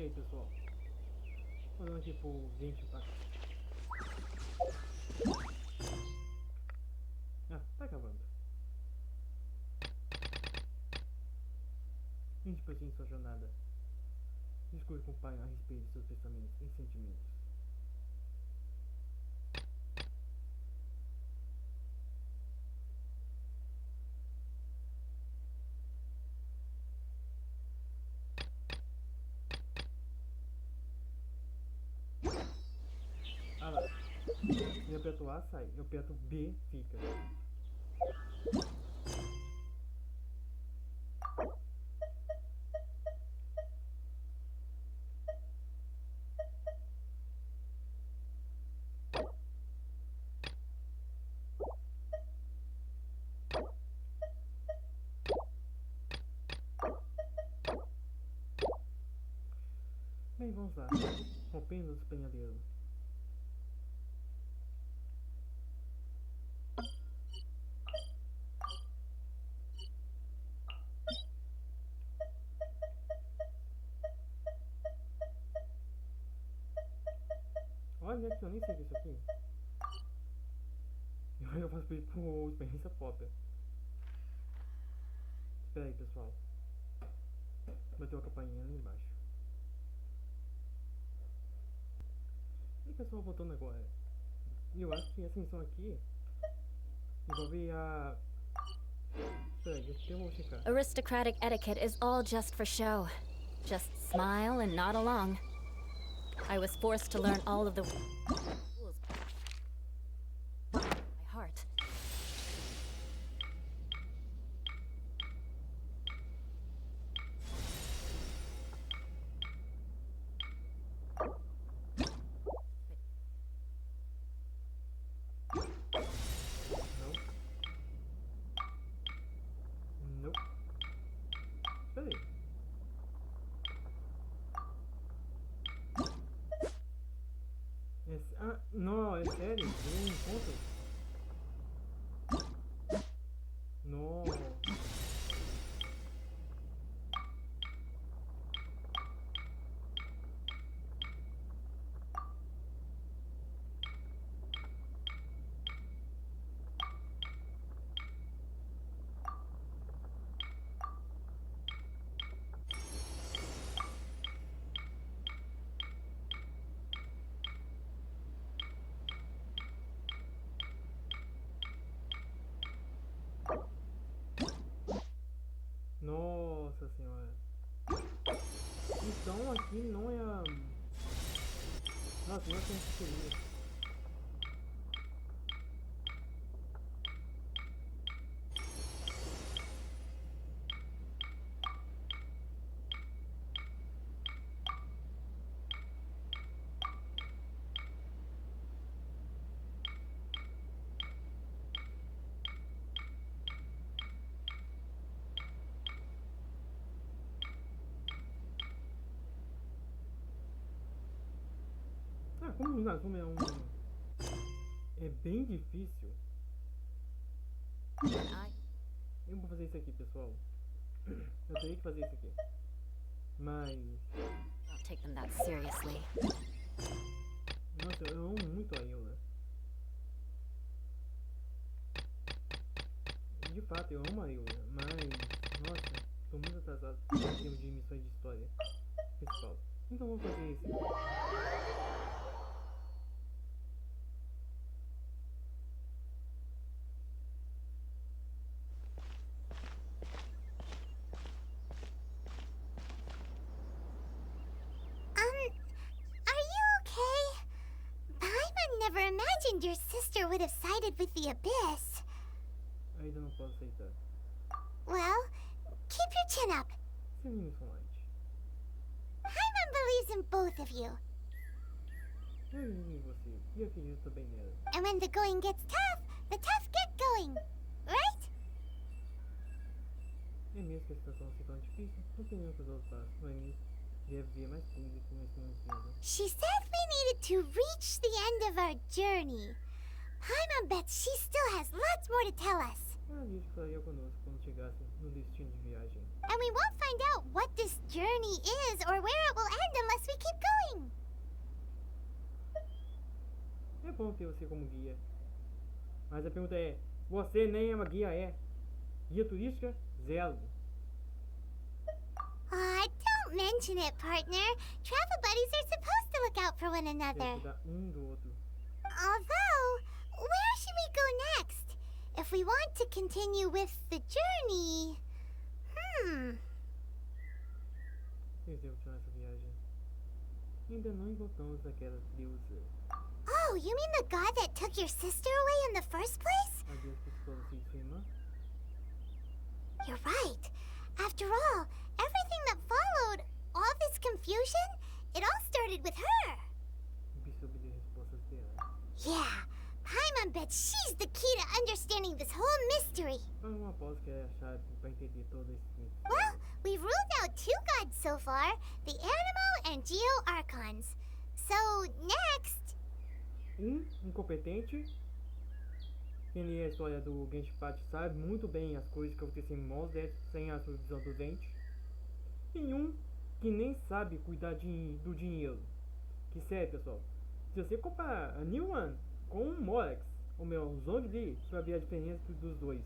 aí, pessoal? Olhando aqui pro Genshin pra cá. Ah, tá acabando. 20% de sua jornada. Discute com o pai a respeito de seus pensamentos e sentimentos. Ah lá. Eu aperto A, sai. Eu aperto B, fica. Bem, vamos lá. Rompendo o despenhadeiro. Olha que eu nem sei o que é isso aqui. Eu faço pedir por experiência própria. Espera aí, pessoal. Bateu a campainha ali embaixo. E pessoal, voltando agora. Eu acho que essa missão aqui envolve a... Espera aí, eu vou checar. Aristocratic etiquette is all just for show. Just smile and nod along. I was forced to learn all of the rules by heart. Não. Espera aí. Ah, não, é sério? Eu não encontro? Não. Nossa senhora. Então aqui não é a... Nossa, não é como que seria. Ah, como o Inazuma é um... É bem difícil. Eu vou fazer isso aqui, pessoal. Eu teria que fazer isso aqui. Mas... Don't take them that seriously. Nossa, eu amo muito a Ilha. De fato, eu amo a Ilha, mas... Nossa, estou muito atrasado em termos de missões de história principal. Então vamos fazer isso. Are you okay? Paimon never imagined your sister would have sided with the Abyss. Ainda não posso aceitar. Well, keep your chin up. Sem missão light. Paimon believes in both of you. Eu acredito em você e acredito também nela. And when the going gets tough, the tough get going. Right? É mesmo que a situação se torne difícil, não tem nenhum que os outros façam, mas deve haver mais coisa que nós temos mesmo. She said we needed to reach the end of our journey. Paimon bets she still has lots more to tell us. Ela disse que falaria conosco quando chegasse no destino de viagem. And we won't find out what this journey is or where it will end unless É bom ter você como guia. Mas a pergunta é, você nem é uma guia, é? Guia turística? Zero. Aw, don't mention it, partner. Travel buddies are supposed to look out for one Tem que another. cuidar um do outro. Although, where should we go next? If we want to continue with the journey... Devo tirar essa viagem. Ainda não encontramos aquela deusa. Oh, you mean the god that took your sister away in the first place? A deusa que expulsou você de sua irmã? You're right. After all, everything that followed, all this confusion, it all started with her. Preciso obter respostas dela. Yeah, Paimon bets she's the key to understanding this whole mystery. Mas uma aposta que é a chave para entender todo esse Well, we've ruled out two gods so far, the Animo and Geo Archons. So, next... Incompetente. Quem lê a história do Genshin Parte sabe muito bem as coisas que acontecem em mãos sem a supervisão do Dente. E que nem sabe cuidar do dinheiro. Que sério, pessoal. Se você comparar a New One com o Molex, ou meu Zhongli, você vai ver a diferença dos dois.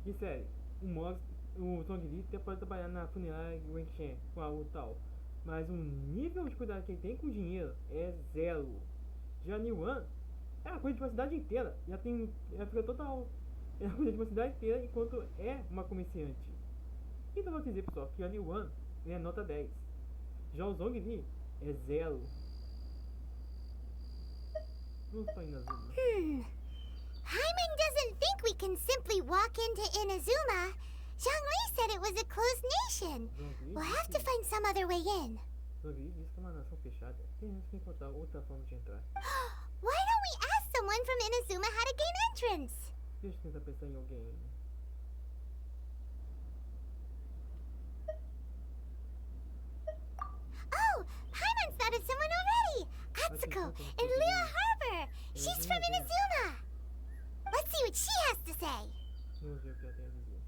E sério, o Zhongli até pode trabalhar na funerária Genshin com algo tal. Mas o nível de cuidado que ele tem com o dinheiro é zero. Já a New One é uma coisa de uma cidade inteira. Ela fica total. É uma coisa de uma cidade inteira enquanto é uma comerciante. Então vou dizer, pessoal, que a New One é nota 10. Já o Zhongli é 0. Vamos para Inazuma. Paimon doesn't think we can simply walk into Inazuma. Zhongli said it was a closed nation. We'll have to find some other way in. Zhongli disse que é uma nação fechada. Temos que encontrar outra forma de entrar. Why don't we ask someone from Inazuma how to gain entrance? Deixa eu tentar pensar em alguém. Oh, Paimon's thought of someone already. Atsuko in Liyue Harbor. She's from Inazuma. Let's see what she has to say. Vamos ver o que ela tem a dizer.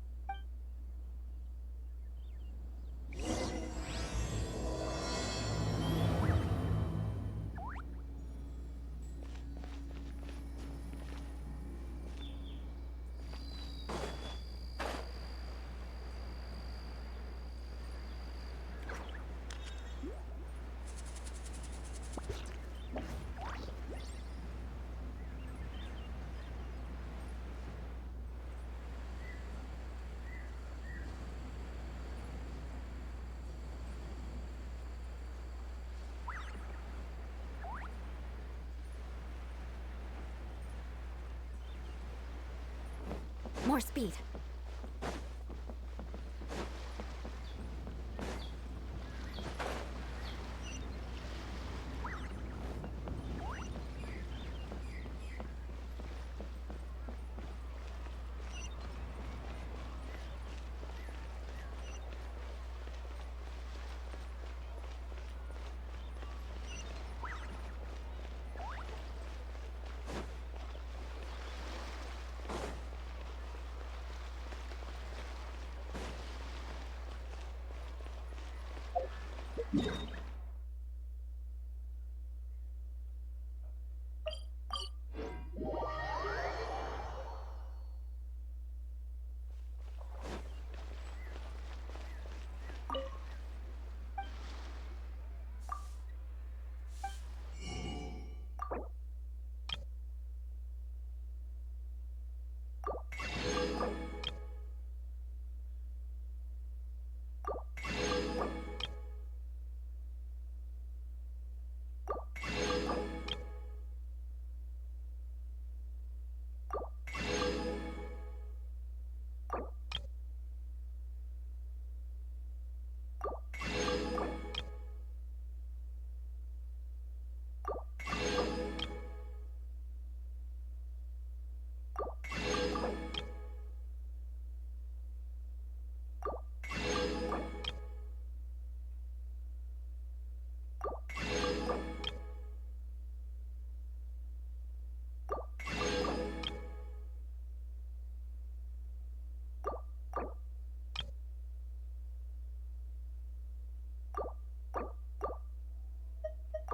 More speed.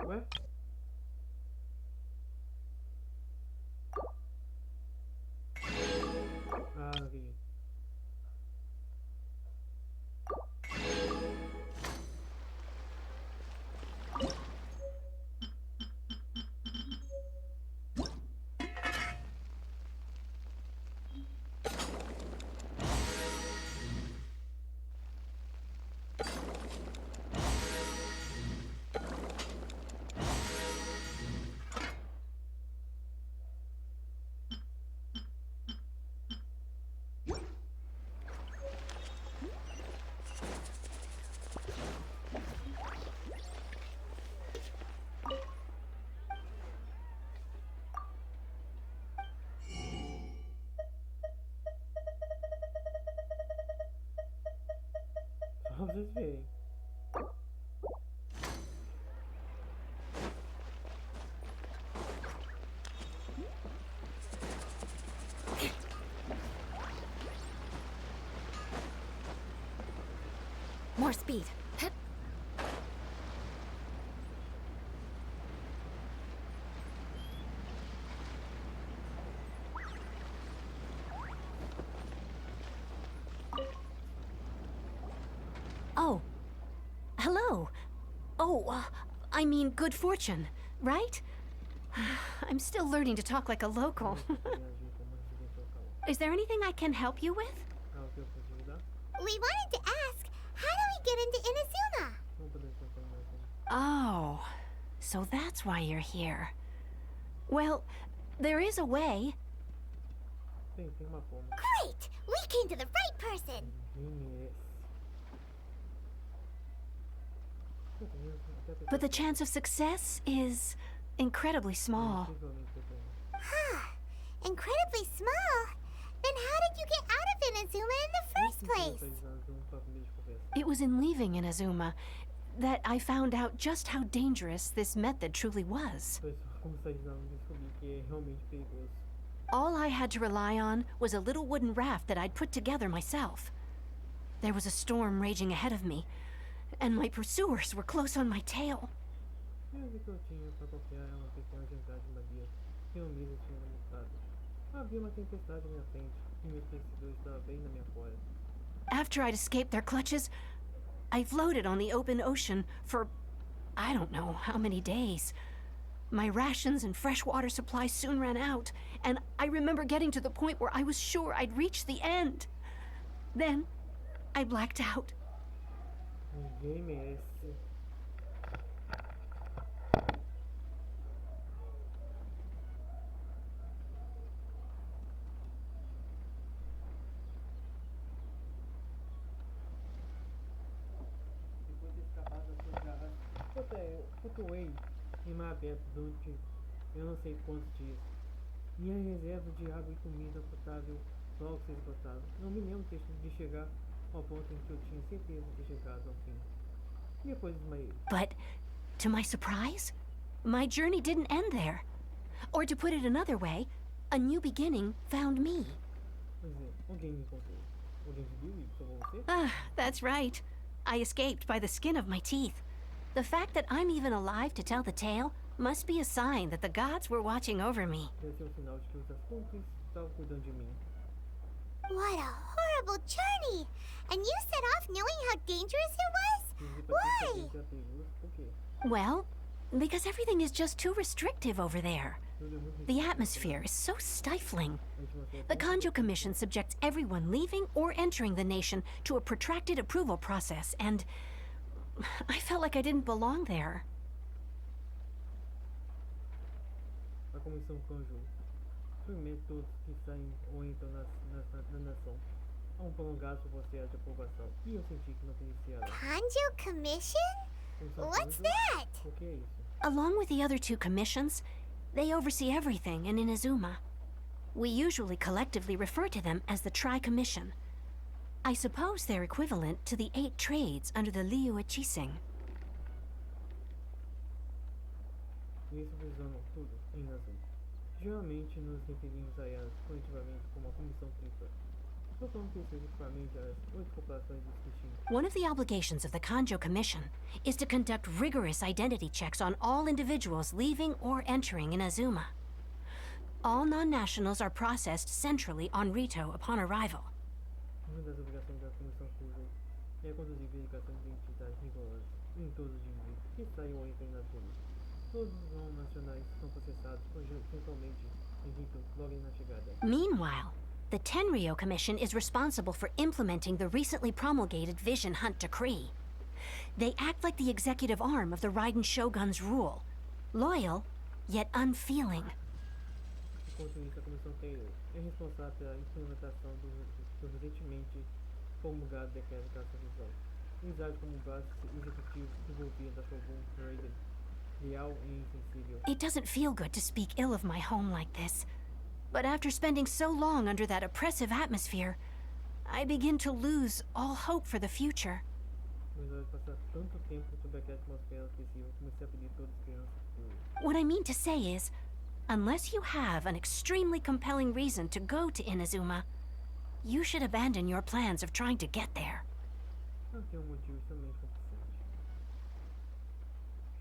Ué? desviei. More speed. Oh. Hello. Oh, I mean good fortune, right? I'm still learning to talk like a local. Is there anything I can help you with? We wanted to ask, how do we get into Inazuma? Oh, so that's why you're here. Well, there is a way. Great! We came to the right person! But the chance of success is incredibly small. Huh. Incredibly small? Then how did you get out of Inazuma in the first place? It was in leaving Inazuma that I found out just how dangerous this method truly was. All I had to rely on was a little wooden raft that I'd put together myself. There was a storm raging ahead of me, and my pursuers were close on my tail. After I'd escaped their clutches, I floated on the open ocean for I don't know how many days. My rations and freshwater supplies soon ran out, and I remember getting to the point where I was sure I'd reached the end. Then, I blacked out. Flutuei em mar aberto durante eu não sei quantos dias. Minha reserva de água e comida potável logo se esgotaram. Não me lembro de chegar ao ponto em que eu tinha certeza de chegado ao fim. E depois desmaiei. But, to my surprise, my journey didn't end there. Or to put it another way, a new beginning found me. Pois é, alguém me encontrou. Alguém viu e salvou você? Ah, that's right. I escaped by the skin of my teeth. The fact that I'm even alive to tell the tale must be a sign that the gods were watching over me. Esse é o sinal de que os assuntos estavam cuidando de mim. What a horrible journey! And you set off knowing how dangerous it was? Why? Por quê? Well, because everything is just too restrictive over there. The atmosphere is so stifling. The Kanjo Commission subjects everyone leaving or entering the nation to a protracted approval process, and I felt like I didn't belong there. A comissão Kanjo submete todos que saem ou entram na nação a prolongado processo de aprovação. E eu senti que não conhecia ela. Kanjo Commission? What's that? O que é isso? Along with the other two commissions, they oversee everything in Inazuma. We usually collectively refer to them as the Tri-Commission. I suppose they're equivalent to the 8 trades under the Liyue Chising. Eles supervisionam tudo em Inazuma. Geralmente nos referimos a elas coletivamente como a comissão tripla. Tocando especificamente as 8 populações distintas. One of the obligations of the Kanjo Commission is to conduct rigorous identity checks on all individuals leaving or entering Inazuma. All non-nationals are processed centrally on Rito upon arrival. Uma das obrigações da comissão Kanjo é conduzir verificação de identidade rigorosa em todos os indivíduos que saem ou entram em Inazuma. Todos os não-nacionais são processados centralmente em Rito logo na chegada. Meanwhile, the Tenryo Commission is responsible for implementing the recently promulgated Vision Hunt Decree. They act like the executive arm of the Raiden Shogun's rule, loyal, yet unfeeling. Enquanto isso, a comissão Torneio é responsável pela implementação do recentemente promulgado decreto de classificação. Eles agem como base executivo do governo da Shogun Raiden, leal e insensível. It doesn't feel good to speak ill of my home like this. But after spending so long under that oppressive atmosphere, I begin to lose all hope for the future. Mas vai passar tanto tempo sobre aquela atmosfera opressiva, eu comecei a pedir todas as crianças por... What I mean to say is, unless you have an extremely compelling reason to go to Inazuma, you should abandon your plans of trying to get there. Não tem motivo extremamente suficiente.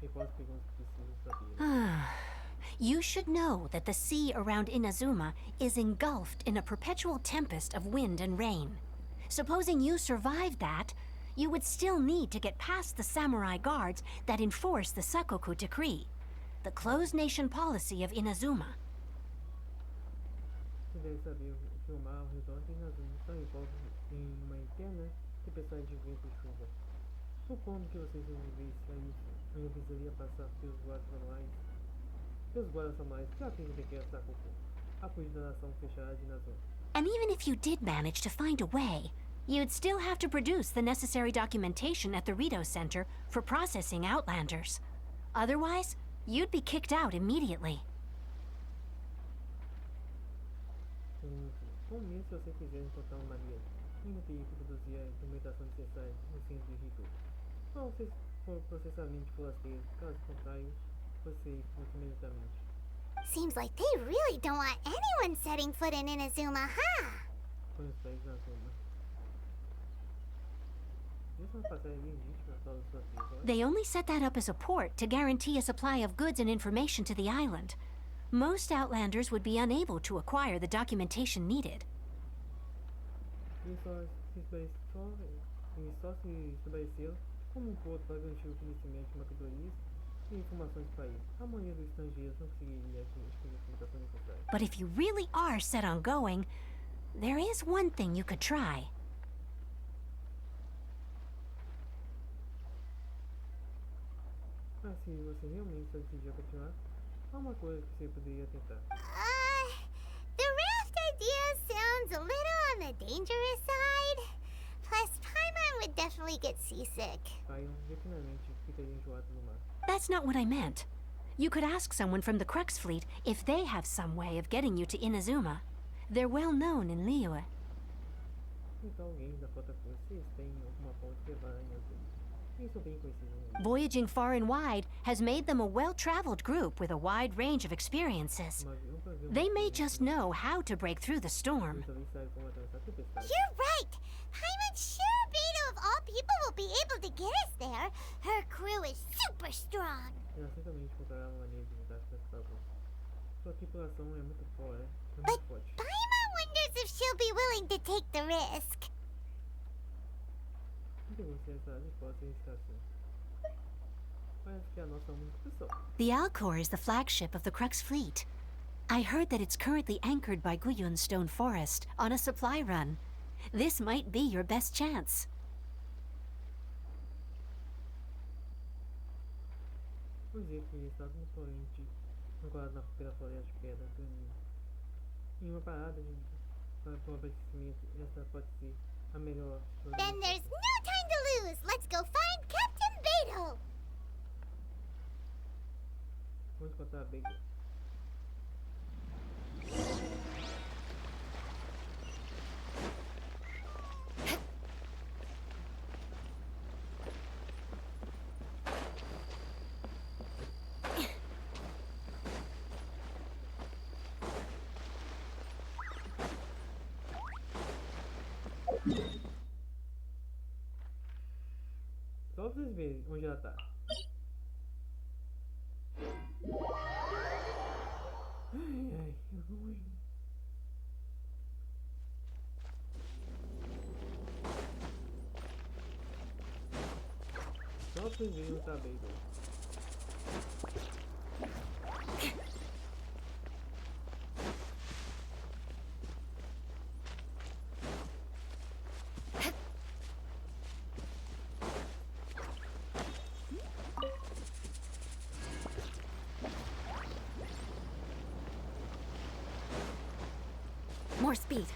E quais perguntas que preciso saber? You should know that the sea around Inazuma is engulfed in a perpetual tempest of wind and rain. Supposing you survived that, you would still need to get past the samurai guards that enforce the Sakoku Decree, the closed nation policy of Inazuma. Você deve saber que o mar ao redor de Inazuma está envolto em uma eterna tempestade de vento e chuva. Supondo que você sobrevivesse a isso, ainda precisaria passar pelos guardas samurais. Pelos guardas samurais que atendem aqui a Sakoku, a polícia da nação fechada de Inazuma. And even if you did manage to find a way, you'd still have to produce the necessary documentation at the Rito Center for processing Outlanders. Otherwise, you'd be kicked out immediately. Mesmo se você quiser encontrar uma maneira, ainda teria que produzir a documentação necessária no centro de Rito. Só se for processamento forasteiro, caso contrário, você fosse imediatamente. Seems like they really don't want anyone setting foot in Inazuma, huh? Põe os pés na zona. Isso não passaria legítima a todas as suas vidas. They only set that up as a port to guarantee a supply of goods and information to the island. Most Outlanders would be unable to acquire the documentation needed. Eles só se estabeleceram como porto para garantir o conhecimento de mercadorias e informações do país. A maioria dos estrangeiros não conseguiria adquirir a documentação necessária. But if you really are set on going, there is one thing you could try. Mas se você realmente está decidido a continuar, há uma coisa que você poderia tentar. The raft idea sounds a little on the dangerous side. Plus, Paimon would definitely get seasick. Paimon definitivamente ficaria enjoado no mar. That's not what I meant. You could ask someone from the Crux fleet if they have some way of getting you to Inazuma. They're well known in Liyue. Então alguém da Frota Crux, se eles têm alguma ponte que levar em azul. Eles são bem conhecidos no mundo. Voyaging far and wide has made them a well-traveled group with a wide range of experiences. They may just know how to break through the storm. Eles sabem como atravessar a tempestade. You're right. Paimon sure Beto of all people will be able to get us there. Her crew is super strong. Ela certamente encontrará uma maneira de lidar com essa bagunça. Sua tripulação é muito forte, é But muito forte. Paimon wonders if she'll be willing to take the risk. Onde você sabe pode ser arriscação? Parece que é a nossa única opção. The Alcor is the flagship of the Crux fleet. I heard that it's currently anchored by Guyun Stone Forest on a supply run. This might be your best chance. Vou dizer que ele está componente ancorado pela floresta de pedra Torneio. Em uma parada para o abastecimento, essa pode ser a melhor. Then there's no time to lose. Let's go find Captain Beto. Vamos encontrar a Bega. Só vocês verem onde ela tá. Ai, eu vou ir. Só vocês verem onde tá a Bega. More speed.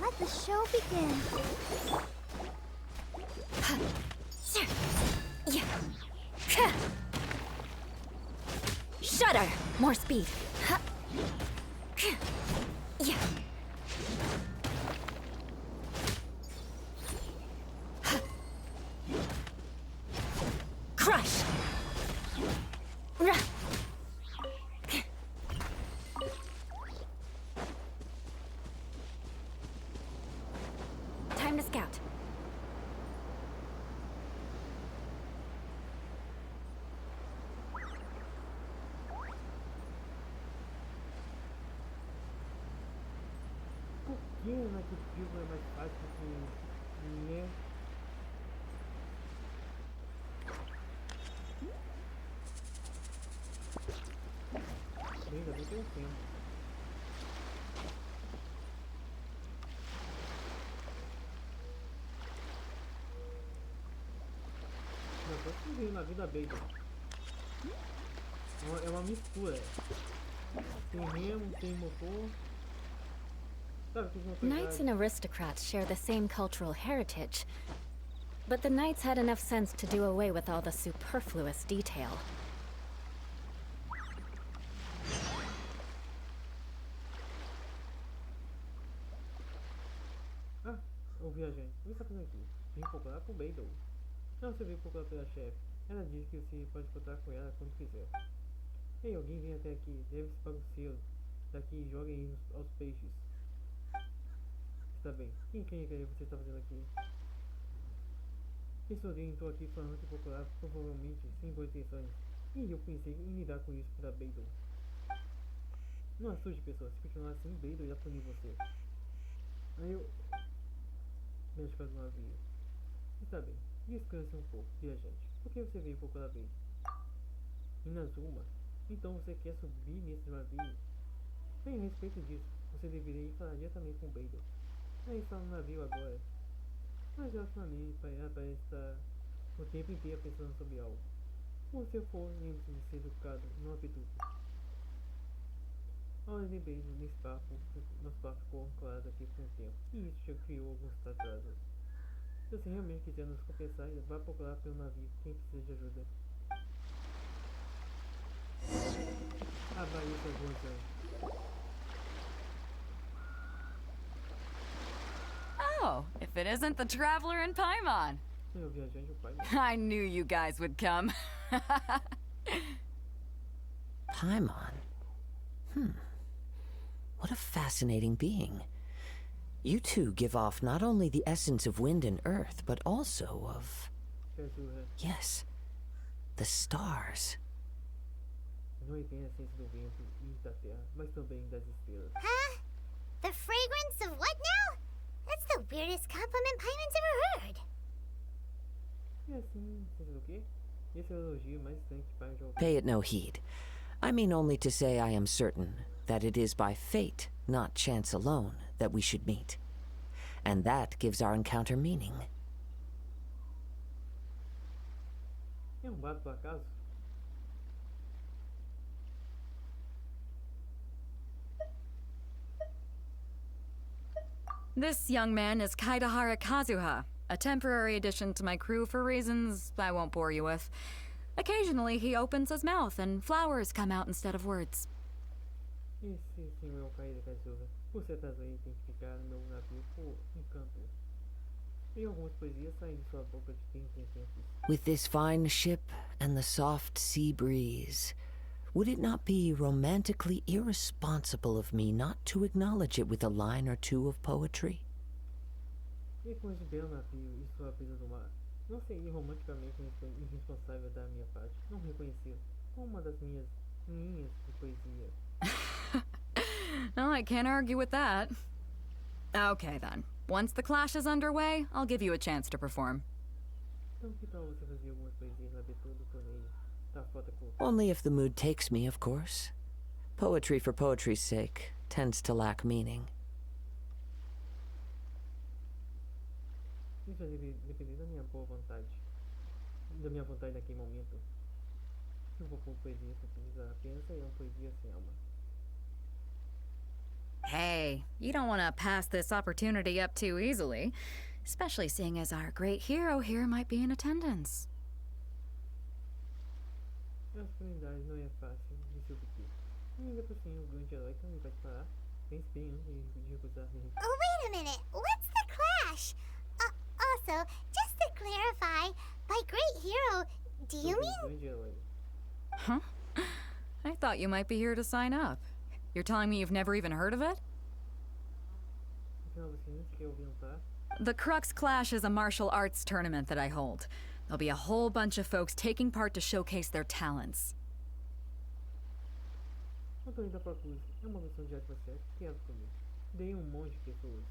Let the show begin. Shudder! More speed. Crush! Time to scout. Pouquinho naquele é mais fácil que, né? Bem, ainda bem que tem um tempo. Não, tô subindo na vida bem. É uma mistura. Tem remo, tem motor. Sabe, tem uma coisa. Knights and aristocrats share the same cultural heritage, but the knights had enough sense to do away with all the superfluous detail. Ah, o viajante. O que está fazendo aqui? Vim procurar por Beidou. Não, você veio procurar pela chefe. Ela disse que você pode encontrar com ela quando quiser. Ei, alguém vem até aqui. Deve-se para o selo. Daqui e joga aí aos peixes. Está bem. Quem que você está fazendo aqui? Esse alguém entrou aqui falando que procurar provavelmente sem boas intenções. E eu pensei em lidar com isso para Beidou. Não assuste pessoas. Se continuar assim, Beidou irá punir você. Aí eu... mexe com as navio. Está bem. Descanse um pouco, viajante. Por que você veio procurar Beidou? Inazuma. Então você quer subir nesse navio? Bem, a respeito disso, você deveria ir falar diretamente com Beidou. Ele está no navio agora. Mas ultimamente parece estar o tempo inteiro pensando sobre algo. Se você for, lembre-se de ser educado, não apetite. A Ordem de Beidou nosso papo ficou ancorado aqui por um tempo. E isso já criou alguns atrasos. Se você realmente quiser nos compensar, vá procurar pelo navio quem precisa de ajuda. Avalie suas razões. Oh, if it isn't the traveler in Paimon. Senhor viajante, o Paimon. I knew you guys would come. Paimon? What a fascinating being. You two give off not only the essence of wind and earth, but also of... yes, the stars. Não tem a essência do vento e da terra, mas também das estrelas. Huh? The fragrance of what now? That's the weirdest compliment Paimon's ever heard. E assim, você sabe o quê? Esse é o elogio mais estranho que Paimon já ouviu. Pay it no heed. I mean only to say I am certain that it is by fate, not chance alone, that we should meet. And that gives our encounter meaning. É bado por acaso? This young man is Kaidahara Kazuha, a temporary addition to my crew for reasons I won't bore you with. Occasionally, he opens his mouth and flowers come out instead of words. Esse senhor é o Kaida Kazuha. Por ser aí, tem que ficar no meu navio por encanto. E algumas poesias saem de sua boca de tempos em tempos. With this fine ship and the soft sea breeze, would it not be romantically irresponsible of me not to acknowledge it with a line or two of poetry? E com esse belo navio e sua brisa do mar, não seria romanticamente irresponsável da minha parte não reconhecê-lo como uma das minhas linhas de poesia. Well, I can't argue with that. Okay, then. Once the clash is underway, I'll give you a chance to perform. Então que tal você fazer algumas poesias na abertura do torneio da Frota Crux? Only if the mood takes me, of course. Poetry for poetry's sake tends to lack meaning. Isso vai depender da minha boa vontade. Da minha vontade naquele momento. Se eu vou pôr poesia, você precisa apenas sair uma poesia sem alma. Hey, say, you don't want to pass this opportunity up too easily, especially seeing as our great hero here might be in attendance. As oportunidades não é fácil de se obter. E ainda por cima, o grande herói também vai parar. Pense bem antes de recusar. Oh, wait a minute. What's the clash? Also, just to clarify, by great hero, do you mean... Grande herói. Huh? I thought you might be here to sign up. You're telling me you've never even heard of it? Afinal, você nunca quer ouvir falar? The Crux Clash is a martial arts tournament that I hold. There'll be a whole bunch of folks taking part to showcase their talents. O Torneio da Frota Crux é uma versão de arte marciais criada por mim. Daí monte de pessoas.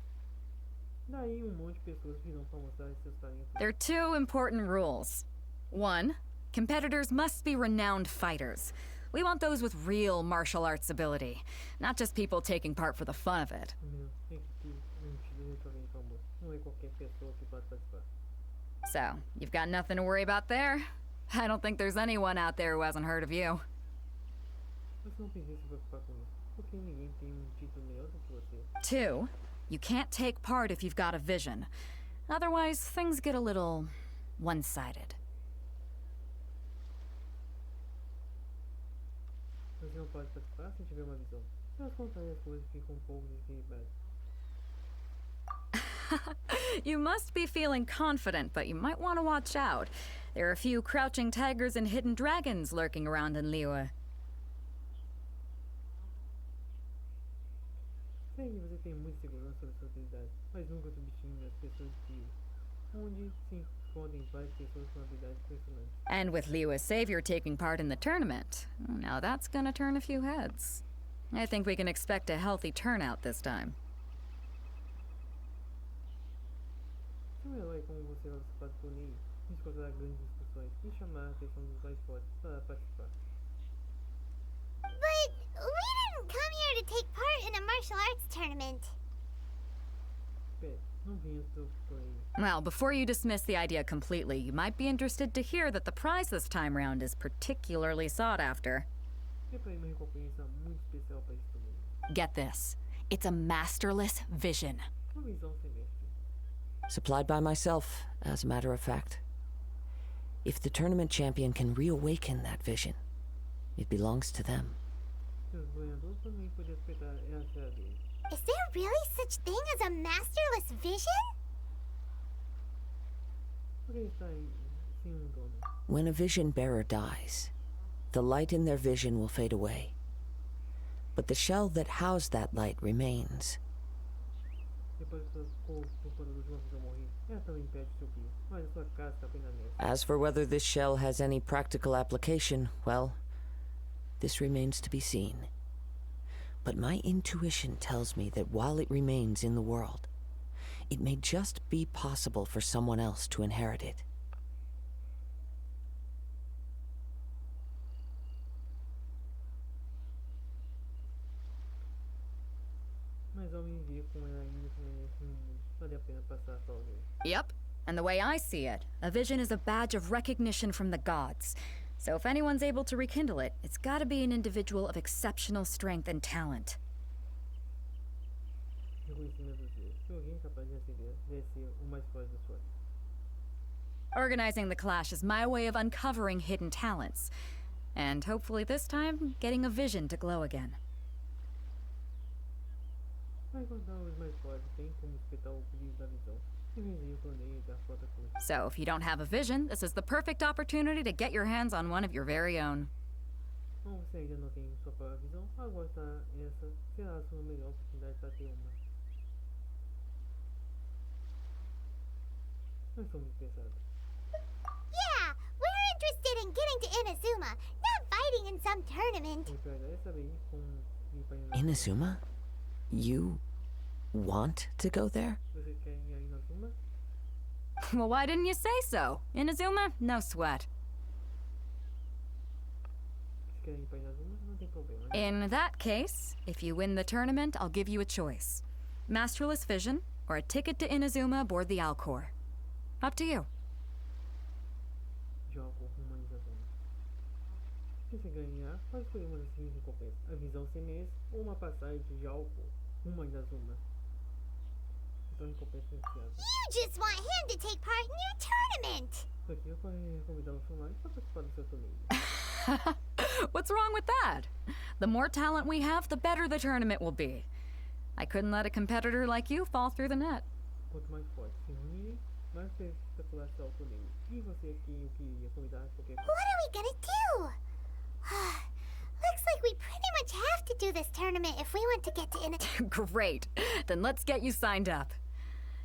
Daí monte de pessoas virão para mostrar seus talentos. There are two important rules. One, competitors must be renowned fighters. We want those with real martial arts ability, not just people taking part for the fun of it. Tem que ter alguém famoso. Não é qualquer pessoa que pode participar. So, you've got nothing to worry about there. I don't think there's anyone out there who hasn't heard of you. Você não precisa se preocupar com isso, porque ninguém tem título melhor do que você. Two, you can't take part if you've got a vision. Otherwise, things get a little one-sided. Você não pode participar se tiver uma visão. Pelas contrárias, as coisas ficam um pouco desequilibradas. You must be feeling confident, but you might want to watch out. There are a few crouching tigers and hidden dragons lurking around in Liyue. Sei que você tem muita segurança sobre sua habilidade, mas nunca subestime as pessoas que... onde se escondem várias pessoas com habilidades impressionantes. And with Liyue's savior taking part in the tournament, now that's gonna turn a few heads. I think we can expect a healthy turnout this time. Se um herói como você vai participar do torneio, isso causará grandes discussões e chamar a atenção dos mais fortes para participar. But we didn't come here to take part in a martial arts tournament. Espere, não venha pro torneio. Well, before you dismiss the idea completely, you might be interested to hear that the prize this time round is particularly sought after. Preparei uma recompensa muito especial para esse torneio. Get this. It's a masterless vision. Uma visão semestre. Supplied by myself, as a matter of fact. If the tournament champion can reawaken that vision, it belongs to them. Seus ganhadores também podem respeitar essa dele. Is there really such thing as a masterless vision? Por que está sem dono? When a vision bearer dies, the light in their vision will fade away. But the shell that housed that light remains. Depois que o portador de uma visão morrer, ela também impede seu brilho, mas a sua casa está apenas nessa. As for whether this shell has any practical application, well, this remains to be seen. But my intuition tells me that while it remains in the world, it may just be possible for someone else to inherit it. Mas ao me ver como ela ainda conhece o mundo, vale a pena passar para alguém. Yep. And the way I see it, a vision is a badge of recognition from the gods. So if anyone's able to rekindle it, it's gotta be an individual of exceptional strength and talent. Reconhecimento do ser. Se alguém é capaz de receber, deve ser o mais forte da sua. Organizing the clash is my way of uncovering hidden talents. And hopefully this time, getting a vision to glow again. Para encontrar os mais fortes, tem como espetar o brilho da visão e vencer o torneio da Frota Crux. So if you don't have a vision, this is the perfect opportunity to get your hands on one of your very own. Como você ainda não tem sua própria visão, agora essa será a sua melhor oportunidade para ter uma. Nós somos pensados. Yeah, we're interested in getting to Inazuma, not fighting in some tournament. O pior é saber como ir para Inazuma? You want to go there? Você quer ir a Inazuma? Well, why didn't you say so? Inazuma? No sweat. Se quer ir para Inazuma, não tem problema. In that case, if you win the tournament, I'll give you a choice. Masterless Vision, or a ticket to Inazuma aboard the Alcor. Up to you. Jogo rumo a Inazuma. Se você ganhar, pode escolher uma das seguintes recompensas: a visão sem mês ou uma passagem de álcool Uma Inazuma. Então recompensa iniciada. You just want him to take part in your tournament! Isso aqui vai convidar o Shonai para participar do seu torneio. What's wrong with that? The more talent we have, the better the tournament will be. I couldn't let a competitor like you fall through the net. Quanto mais forte se reunirem, mais espetacular será o torneio. E você aqui o que ia convidar qualquer coisa. What are we gonna do? Looks like we pretty much have to do this tournament if we want to get to Inazuma. Great. Then let's get you signed up.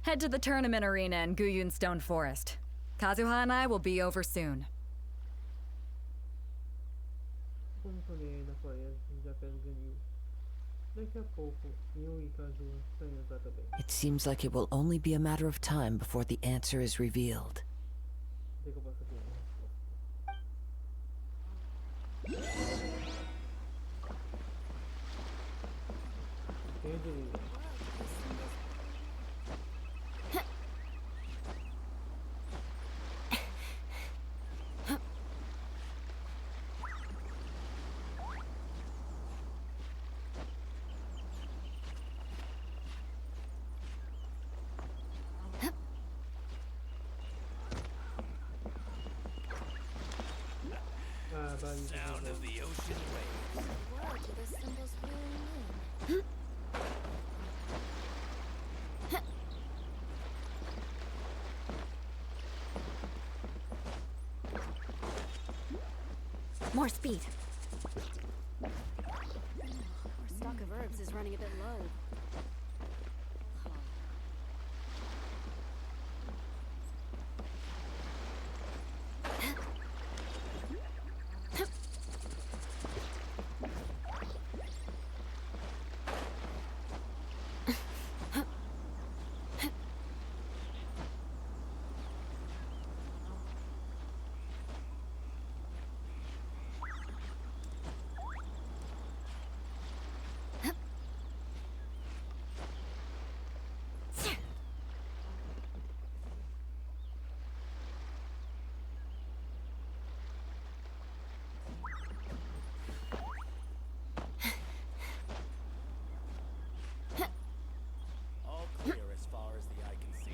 Head to the tournament arena in Guyun Stone Forest. Kazuha and I will be over soon. Como o torneio na floresta já pega o Genil. Daqui a pouco, eu e Kazuha saímos lá também. It seems like it will only be a matter of time before the answer is revealed. Deixa eu passar aqui uma resposta. Quem diria? Sound of the ocean waves. What do the symbols really mean? More speed. Our stock of herbs is running a bit low. All clear as far as the eye can see.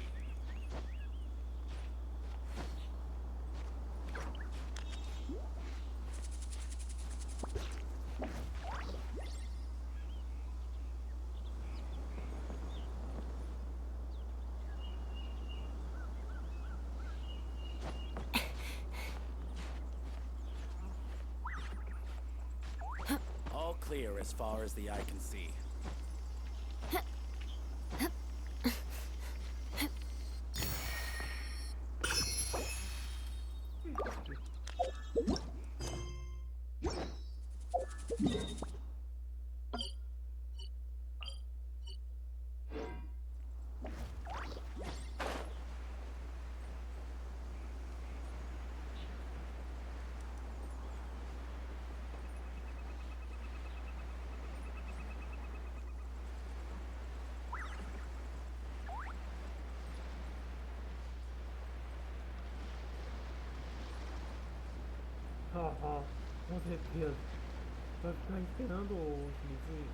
All clear as far as the eye can see. Haha, com certeza. Vai ficar esperando o vizinho.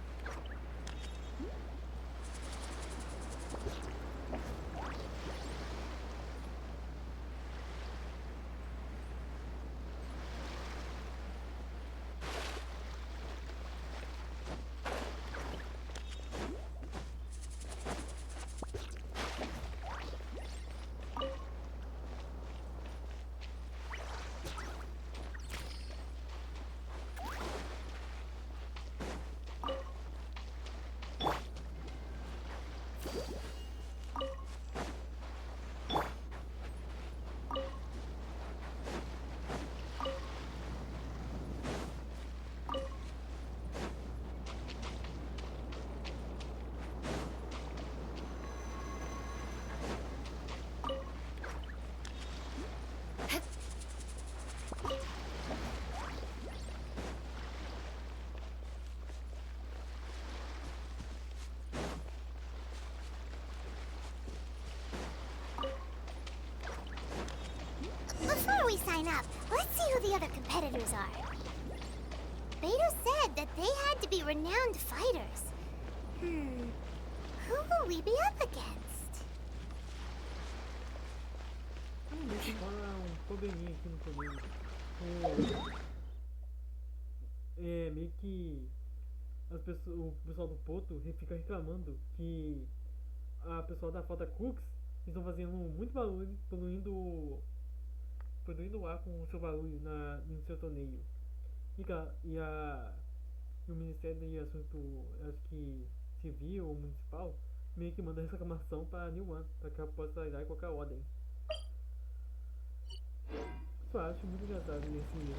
Before we sign up, let's see who the other competitors are. Beto said that they had to be renowned fighters. will we be up against? Deixa eu falar probleminha aqui no torneio. Meio que o pessoal do Porto fica reclamando que a pessoa da Frota Crux estão fazendo muito barulho, poluindo o ar com o seu barulho no seu torneio. E o Ministério de Assunto, acho que Civil ou Municipal, meio que manda reclamação para New One, para que ela possa dar qualquer ordem. Só acho muito engraçado esse.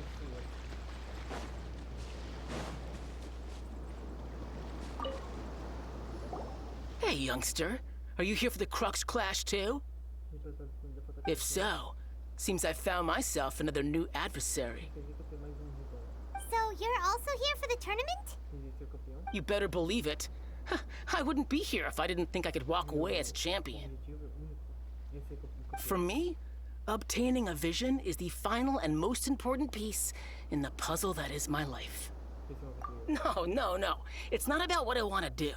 Hey, youngster. Are you here for the Crux Clash too? If so, seems I found myself another new adversary. So you're also here for the tournament? You better believe it. I wouldn't be here if I didn't think I could walk away as a champion. For me, obtaining a vision is the final and most important piece in the puzzle that is my life. No. It's not about what I want to do.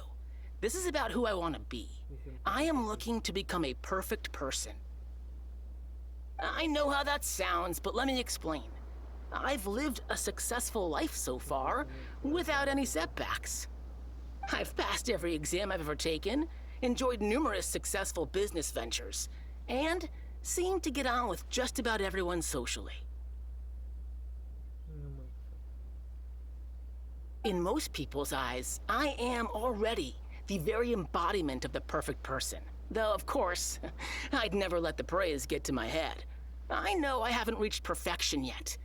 This is about who I want to be. I am looking to become a perfect person. I know how that sounds, but let me explain. I've lived a successful life so far, without any setbacks. I've passed every exam I've ever taken, enjoyed numerous successful business ventures, and seemed to get on with just about everyone socially. In most people's eyes, I am already the very embodiment of the perfect person. Though, of course, I'd never let the praise get to my head. I know I haven't reached perfection yet,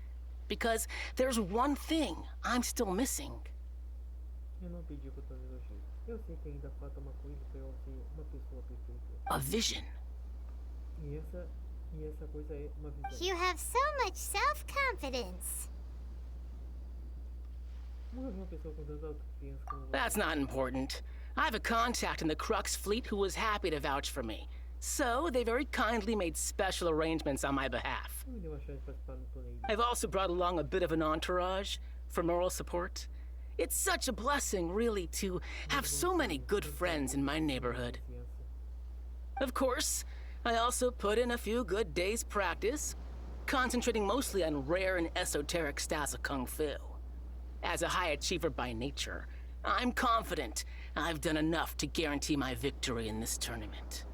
because there's one thing I'm still missing. A vision. You have so much self-confidence. That's not important. I have a contact in the Crux fleet who was happy to vouch for me. So, they very kindly made special arrangements on my behalf. I've also brought along a bit of an entourage for moral support. It's such a blessing, really, to have so many good friends in my neighborhood. Of course, I also put in a few good days' practice, concentrating mostly on rare and esoteric styles of Kung Fu. As a high achiever by nature, I'm confident I've done enough to guarantee my victory in this tournament.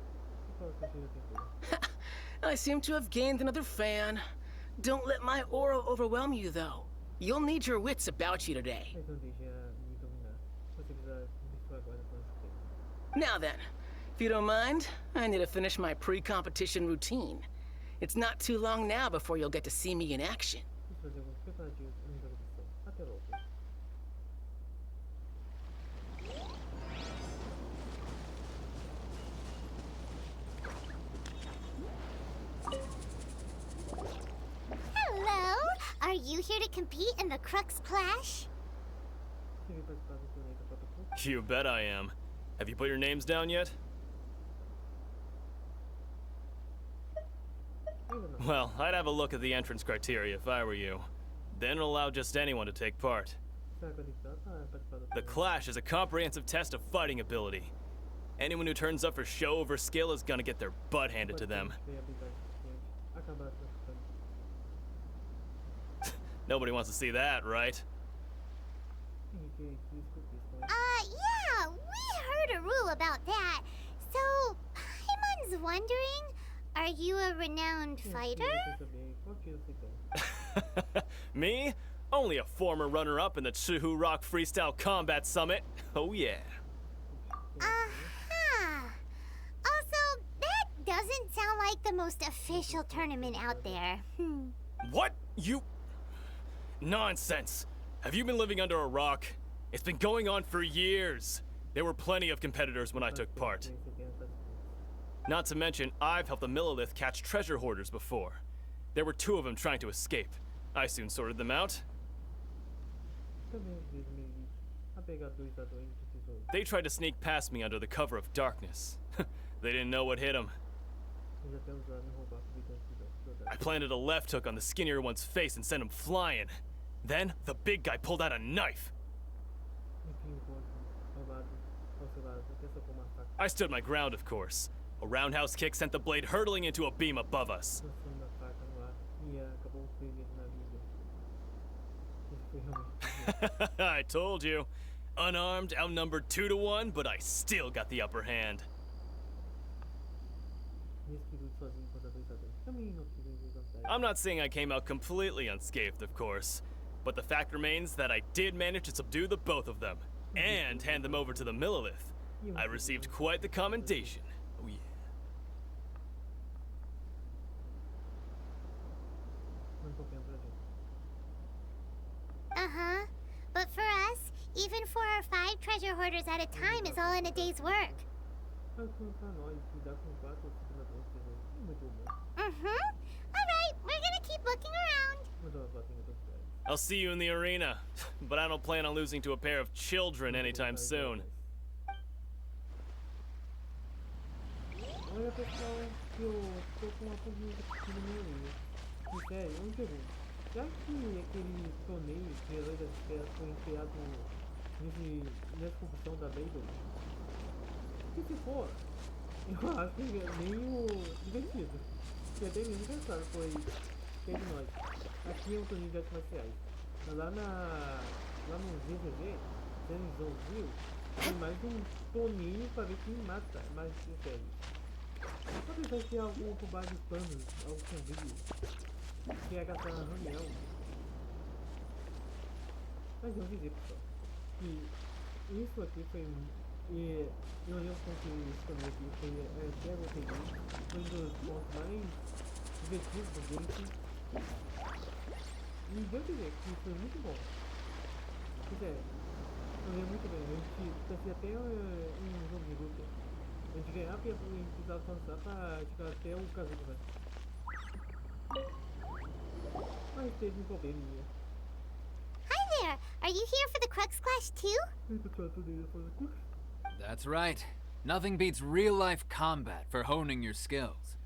I seem to have gained another fan. Don't let my aura overwhelm you, though. You'll need your wits about you today. Now then, if you don't mind, I need to finish my pre-competition routine. It's not too long now before you'll get to see me in action. Hello? Are you here to compete in the Crux Clash? You bet I am. Have you put your names down yet? Well, I'd have a look at the entrance criteria if I were you. Then allow just anyone to take part. The Clash is a comprehensive test of fighting ability. Anyone who turns up for show over skill is gonna get their butt handed to them. Nobody wants to see that, right? Yeah, we heard a rule about that. So, Paimon's wondering, are you a renowned fighter? Me? Only a former runner-up in the Chihu Rock Freestyle Combat Summit. Oh yeah. Also, that doesn't sound like the most official tournament out there. What? You... Nonsense. Have you been living under a rock? It's been going on for years. There were plenty of competitors when I took part. Not to mention, I've helped the Millilith catch treasure hoarders before. There were 2 of them trying to escape. I soon sorted them out. They tried to sneak past me under the cover of darkness. They didn't know what hit them. I planted a left hook on the skinnier one's face and sent him flying. Then, the big guy pulled out a knife. I stood my ground, of course. A roundhouse kick sent the blade hurtling into a beam above us. Lançando a faca no ar e acabou preso na vida. Isso foi realmente. I told you. Unarmed, outnumbered 2 to 1, but I still got the upper hand. I'm not saying I came out completely unscathed, of course, but the fact remains that I did manage to subdue the both of them, and hand them over to the Millilith. I received quite the commendation. Oh yeah. Uh-huh. But for us, even 4 or 5 treasure hoarders at a time is all in a day's work. Mm-hmm. Alright, we're gonna keep looking around. I'll see you in the arena, but I don't plan on losing to a pair of children anytime soon. Olha pessoal, que eu tô com uma pergunta aqui no meu livro. Sério, eu me pergunto, já que aquele torneio de Herói das Esferas foi criado nessa confusão da Beidou, se for, eu acho que é meio divertido. E até mesmo engraçado, foi que é de nós. Aqui é um torneio de artes marciais. Lá no GGG, televisão viu, tem mais um torneio para ver quem mata mais sério. Talvez vai ter algo por base de panos, algo com vídeo, que é gastar na reunião. Mas eu dizer, pessoal, que isso aqui foi. Eu olhei um pouco esse torneio aqui, foi até gostei muito, foi um dos pontos mais divertidos do Genshin. E devo dizer que foi muito bom. Sério, eu lembro muito bem, a gente parecia até um jogo de luta. A gente ganhava e a gente precisava avançar pra chegar até o casulo, velho. Mas teve um probleminha. Hi there! Are you here for the Crux Clash too? That's right. Nothing beats real-life combat for honing your skills.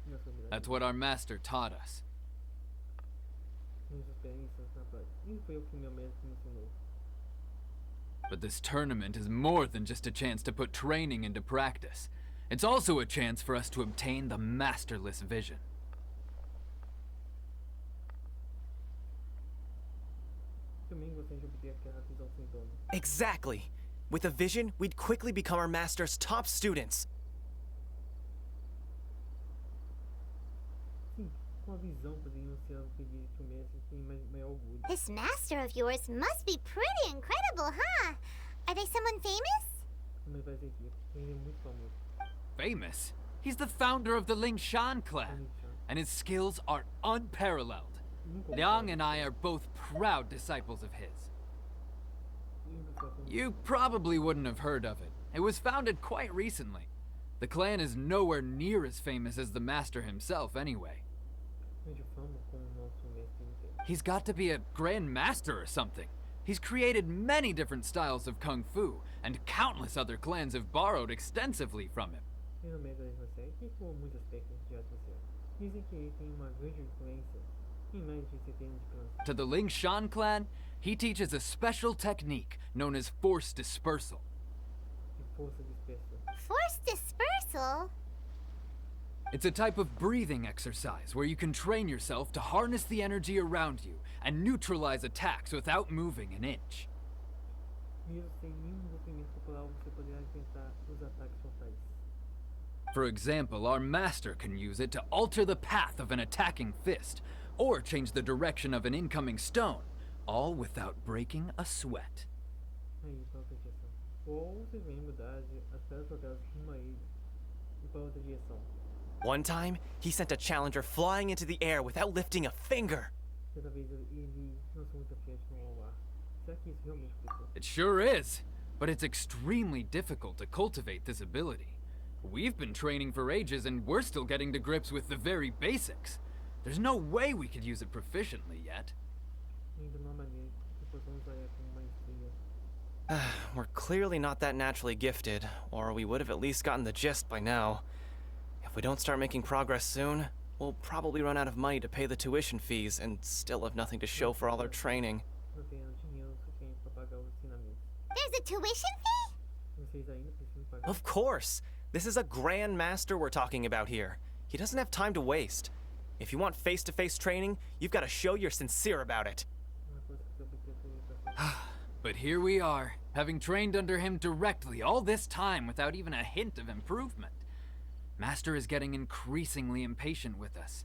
That's what our master taught us. But this tournament is more than just a chance to put training into practice. It's also a chance for us to obtain the masterless vision. Exactly. With a vision, we'd quickly become our master's top students. This master of yours must be pretty incredible, huh? Are they someone famous? Famous? He's the founder of the Lingshan clan, and his skills are unparalleled. Liang and I are both proud disciples of his. You probably wouldn't have heard of it. It was founded quite recently. The clan is nowhere near as famous as the master himself anyway. He's got to be a grand master or something. He's created many different styles of kung fu, and countless other clans have borrowed extensively from him. To the Lingshan clan, he teaches a special technique known as force dispersal. Force dispersal? It's a type of breathing exercise where you can train yourself to harness the energy around you and neutralize attacks without moving an inch. For example, our master can use it to alter the path of an attacking fist, or change the direction of an incoming stone, all without breaking a sweat. One time, he sent a challenger flying into the air without lifting a finger. It sure is, but it's extremely difficult to cultivate this ability. We've been training for ages and we're still getting to grips with the very basics. There's no way we could use it proficiently yet. We're clearly not that naturally gifted, or we would have at least gotten the gist by now. If we don't start making progress soon, we'll probably run out of money to pay the tuition fees and still have nothing to show for all our training. There's a tuition fee? Of course! This is a Grand Master we're talking about here. He doesn't have time to waste. If you want face-to-face training, you've got to show you're sincere about it. But here we are, having trained under him directly all this time without even a hint of improvement. Master is getting increasingly impatient with us.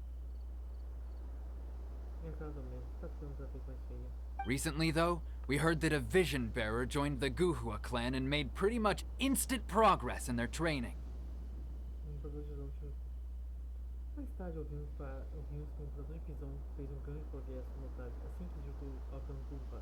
Recently, though, we heard that a vision bearer joined the Guhua clan and made pretty much instant progress in their training. Mais tarde, ouvimos que o computador de visão fez grande progresso notável assim que juntou ao campo curva.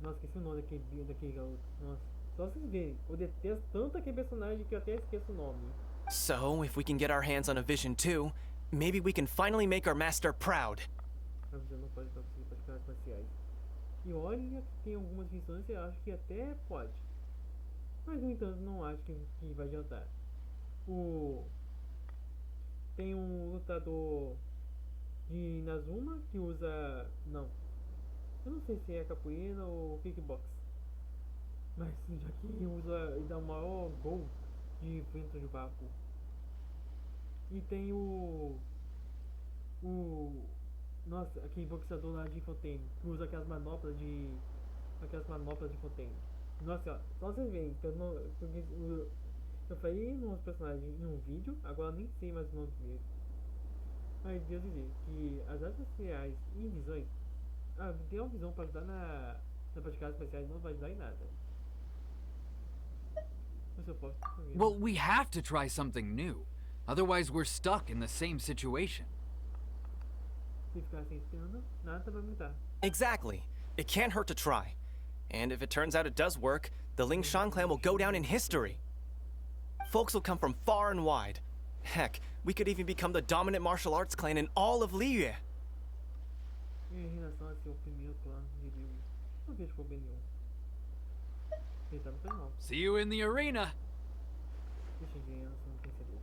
Nossa, esqueci o nome daquele garoto. Nossa, só vocês verem, eu detesto tanto aquele personagem que eu até esqueço o nome. So, if we can get our hands on a vision too, maybe we can finally make our master proud. A visão não pode conseguir praticar artes marciais. E olha que tem algumas visões que eu acho que até pode. Mas, no entanto, não acho que vai adiantar. Tem um lutador de Inazuma que usa... Não. Eu não sei se é capoeira ou kickbox. Mas já que ele dá o maior gol de vento de vácuo. E tem nossa, aquele boxeador lá de Fontaine, que usa aquelas manoplas de Fontaine. Nossa, só vocês veem, eu falei nos personagens em um vídeo, agora nem sei mais o nome dele. Mas Deus dizer que as artes marciais e visões, ter uma visão para ajudar na praticar artes marciais não vai ajudar em nada. Well, we have to try something new. Otherwise, we're stuck in the same situation. Se ficar sem esperando, nada vai mudar. Exactly. It can't hurt to try. And if it turns out it does work, the Lingshan clan will go down in history. Folks will come from far and wide. Heck, we could even become the dominant martial arts clan in all of Liyue. Em relação a ser o primeiro clã de Liyue, não vejo problema nenhum. Ele tá muito mal. See you in the arena. Deixa eu ver, eu não tenho certeza.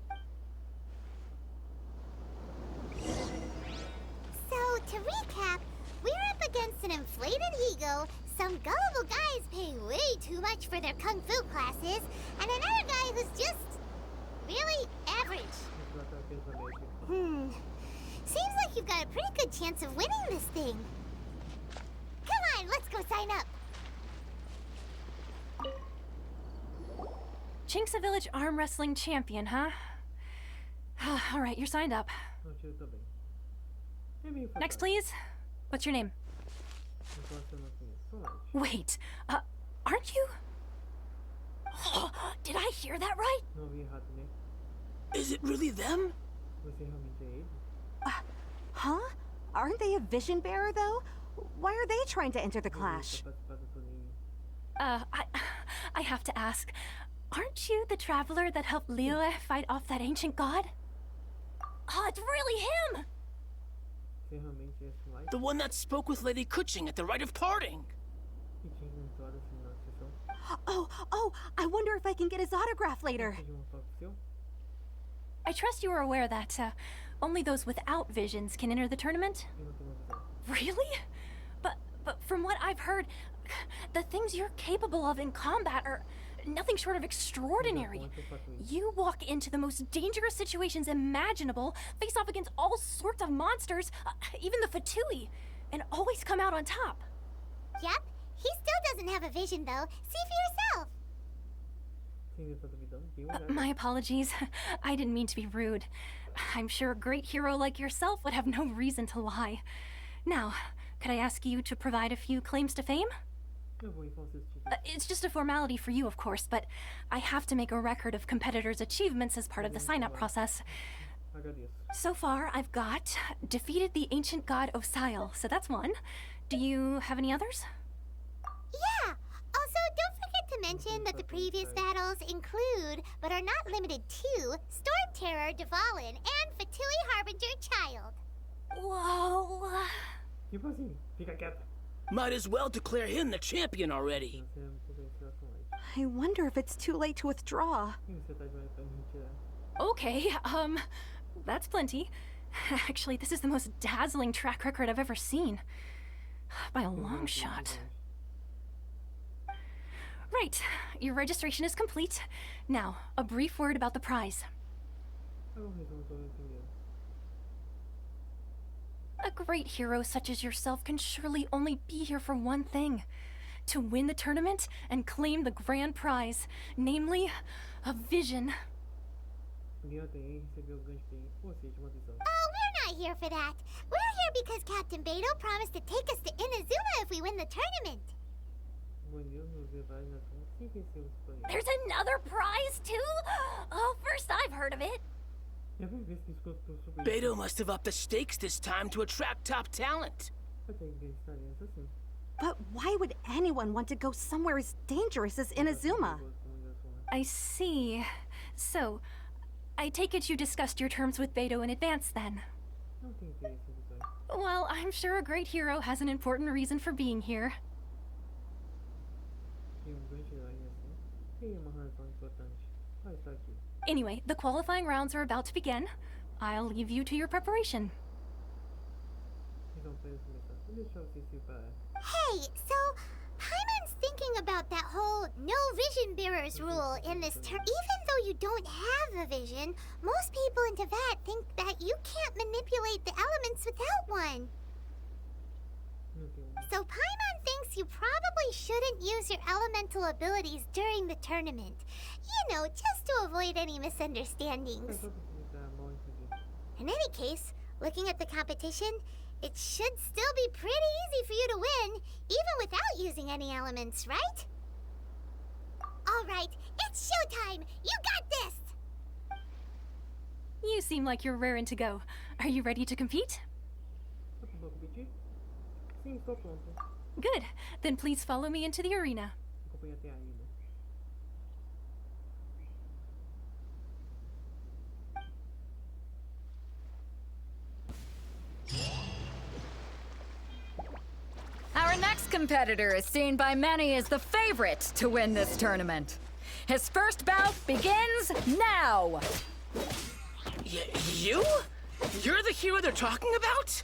So, to recap, we're up against an inflated ego, some gullible guys paying way too much for their kung fu classes, and another guy who's just really average. Seems like you've got a pretty good chance of winning this thing. Come on, let's go sign up. Chinksa Village arm wrestling champion, huh? All right, you're signed up. Next, please. What's your name? Wait, aren't you? Did I hear that right? Is it really them? Huh? Aren't they a vision bearer, though? Why are they trying to enter the clash? I have to ask. Aren't you the traveler that helped Liyue fight off that ancient god? Oh, it's really him! The one that spoke with Lady Kuching at the rite of parting. Oh, I wonder if I can get his autograph later. I trust you are aware that only those without visions can enter the tournament? Really? But from what I've heard, the things you're capable of in combat are nothing short of extraordinary. You walk into the most dangerous situations imaginable, face off against all sorts of monsters, even the Fatui, and always come out on top. Yep, he still doesn't have a vision though. See for yourself. My apologies. I didn't mean to be rude. I'm sure a great hero like yourself would have no reason to lie. Now, could I ask you to provide a few claims to fame? It's just a formality for you, of course, but I have to make a record of competitors' achievements as part of the sign-up process. So far, I've got defeated the ancient god Osial, so that's one. Do you have any others? Yeah! Also, don't forget to mention that the previous battles include, but are not limited to, Storm Terror, Dvalin, and Fatui Harbinger Child. Whoa! Might as well declare him the champion already. I wonder if it's too late to withdraw. Okay, that's plenty. Actually, this is the most dazzling track record I've ever seen. By a long shot. Right. Your registration is complete. Now, a brief word about the prize. A great hero such as yourself can surely only be here for one thing. To win the tournament and claim the grand prize, namely, a vision. Oh, we're not here for that. We're here because Captain Beidou promised to take us to Inazuma if we win the tournament. There's another prize, too? Oh, first I've heard of it. Beidou must have upped the stakes this time to attract top talent. But why would anyone want to go somewhere as dangerous as Inazuma? I see. So, I take it you discussed your terms with Beidou in advance, then? Well, I'm sure a great hero has an important reason for being here. Anyway, the qualifying rounds are about to begin. I'll leave you to your preparation. Hey, so Paimon's thinking about that whole no vision bearers rule in this term. Even though you don't have a vision, most people in Teyvat think that you can't manipulate the elements without one. So Paimon thinks you probably shouldn't use your elemental abilities during the tournament. You know, just to avoid any misunderstandings. In any case, looking at the competition, it should still be pretty easy for you to win, even without using any elements, right? Alright, it's showtime! You got this! You seem like you're raring to go. Are you ready to compete? Good. Then please follow me into the arena. Our next competitor is seen by many as the favorite to win this tournament. His first bout begins now! You? You're the hero they're talking about?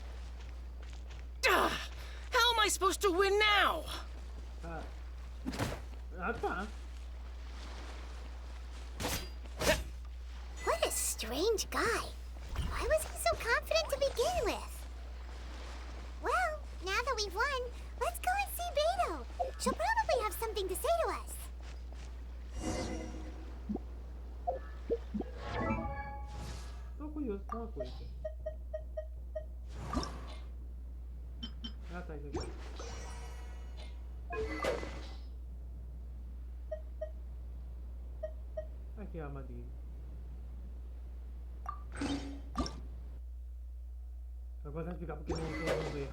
Ugh, how am I supposed to win now? What a strange guy. Why was he so confident to begin with? Well, now that we've won, let's go and see Beidou. She'll probably have something to say to us. Aqui é a armadilha. Agora vai explicar porque não vou ver.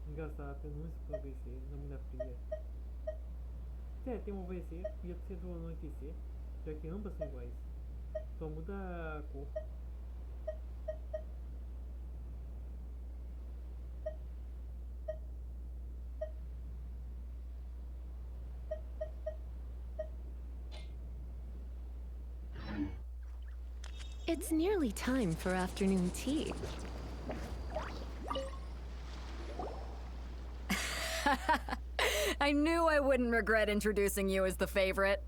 Engraçado, eu não exploro VC, não me dá fria. Tem um VC e outro ser do anoitecer, já que ambas são iguais. Só muda a cor. It's nearly time for afternoon tea. I knew I wouldn't regret introducing you as the favorite.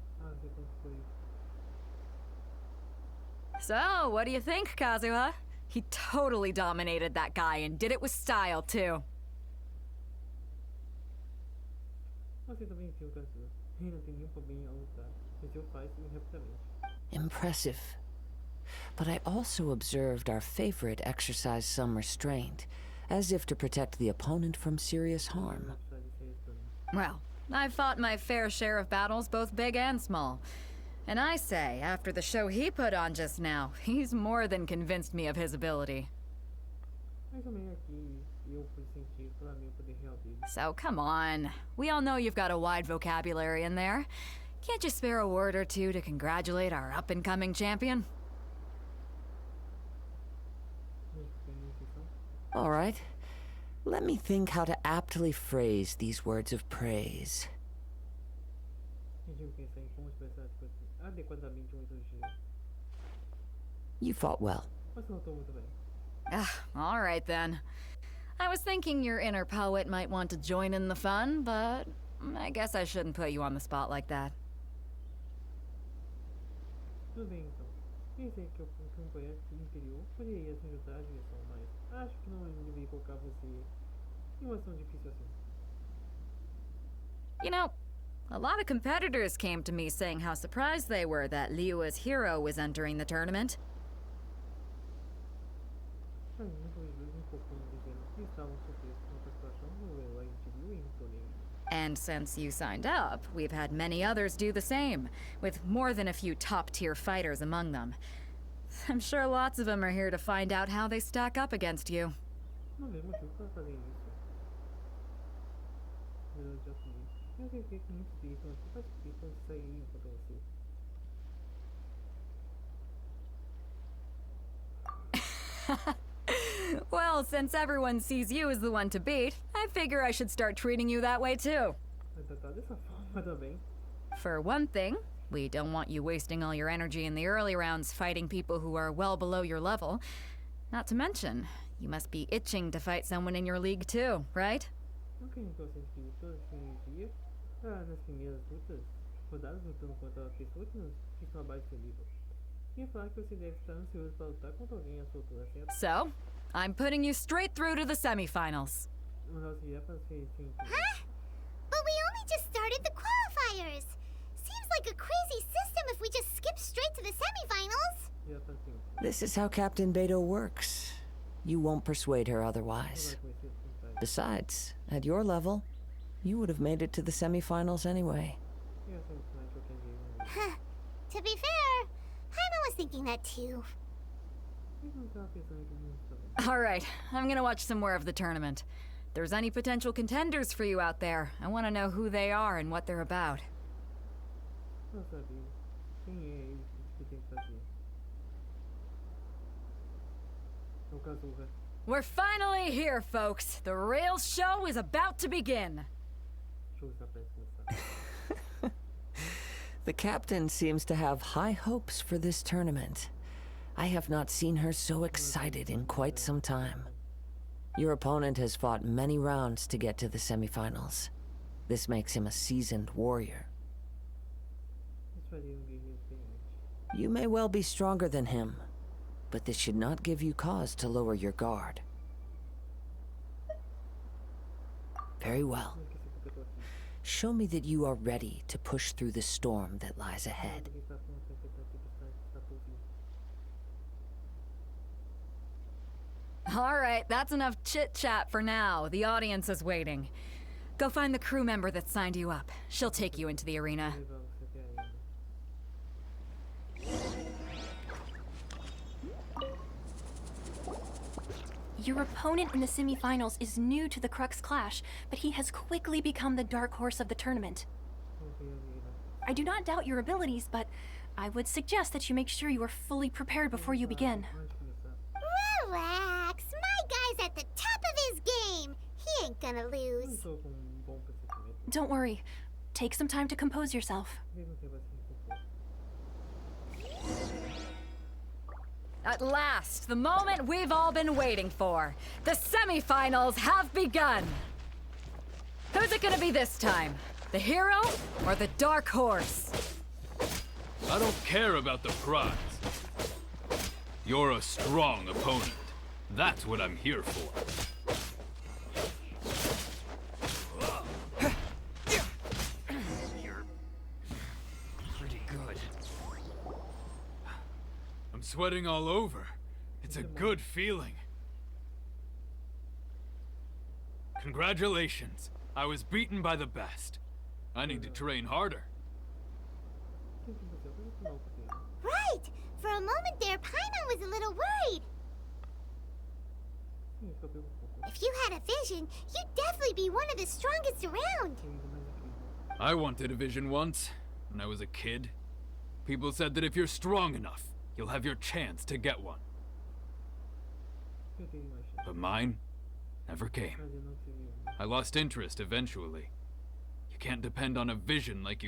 So, what do you think, Kazuha? He totally dominated that guy and did it with style, too. Impressive. But I also observed our favorite exercise some restraint, as if to protect the opponent from serious harm. Well, I've fought my fair share of battles, both big and small. And I say, after the show he put on just now, he's more than convinced me of his ability. So come on. We all know you've got a wide vocabulary in there. Can't you spare a word or two to congratulate our up-and-coming champion? All right. Let me think how to aptly phrase these words of praise. You fought well. Alright then. I was thinking your inner poet might want to join in the fun, but I guess I shouldn't put you on the spot like that. Tudo bem então. Pensei que eu fui um projeto interior poderia se ajudar a direção, mas acho que não deveria colocar você em uma ação difícil assim. You know, a lot of competitors came to me saying how surprised they were that Liyue's hero was entering the tournament. And since you signed up, we've had many others do the same, with more than a few top-tier fighters among them. I'm sure lots of them are here to find out how they stack up against you. Well, since everyone sees you as the one to beat, I figure I should start treating you that way too. For one thing, we don't want you wasting all your energy in the early rounds fighting people who are well below your level. Not to mention, you must be itching to fight someone in your league too, right? So, I'm putting you straight through to the semifinals. Huh? But we only just started the qualifiers. Seems like a crazy system if we just skip straight to the semifinals. This is how Captain Beto works. You won't persuade her otherwise. Besides, at your level, you would have made it to the semifinals anyway. To be fair, Paimon was thinking that too. Alright, I'm gonna watch some more of the tournament. If there's any potential contenders for you out there, I want to know who they are and what they're about. We're finally here, folks. The real show is about to begin. The captain seems to have high hopes for this tournament. I have not seen her so excited in quite some time. Your opponent has fought many rounds to get to the semifinals. This makes him a seasoned warrior. You may well be stronger than him, but this should not give you cause to lower your guard. Very well. Show me that you are ready to push through the storm that lies ahead. Alright, that's enough chit-chat for now. The audience is waiting. Go find the crew member that signed you up. She'll take you into the arena. Your opponent in the semifinals is new to the Crux Clash, but he has quickly become the dark horse of the tournament. I do not doubt your abilities, but I would suggest that you make sure you are fully prepared before you begin. Relax, my guy's at the top of his game. He ain't gonna lose. Don't worry. Take some time to compose yourself. At last, the moment we've all been waiting for. The semifinals have begun. Who's it gonna be this time? The hero or the dark horse? I don't care about the prize. You're a strong opponent. That's what I'm here for. You're pretty good. I'm sweating all over. It's a good feeling. Congratulations. I was beaten by the best. I need to train harder. Right! For a moment there, Paimon was a little worried. If you had a vision, you'd definitely be one of the strongest around. I wanted a vision once, when I was a kid. People said that if you're strong enough, you'll have your chance to get one. But mine never came. I lost interest eventually. You can't depend on a vision like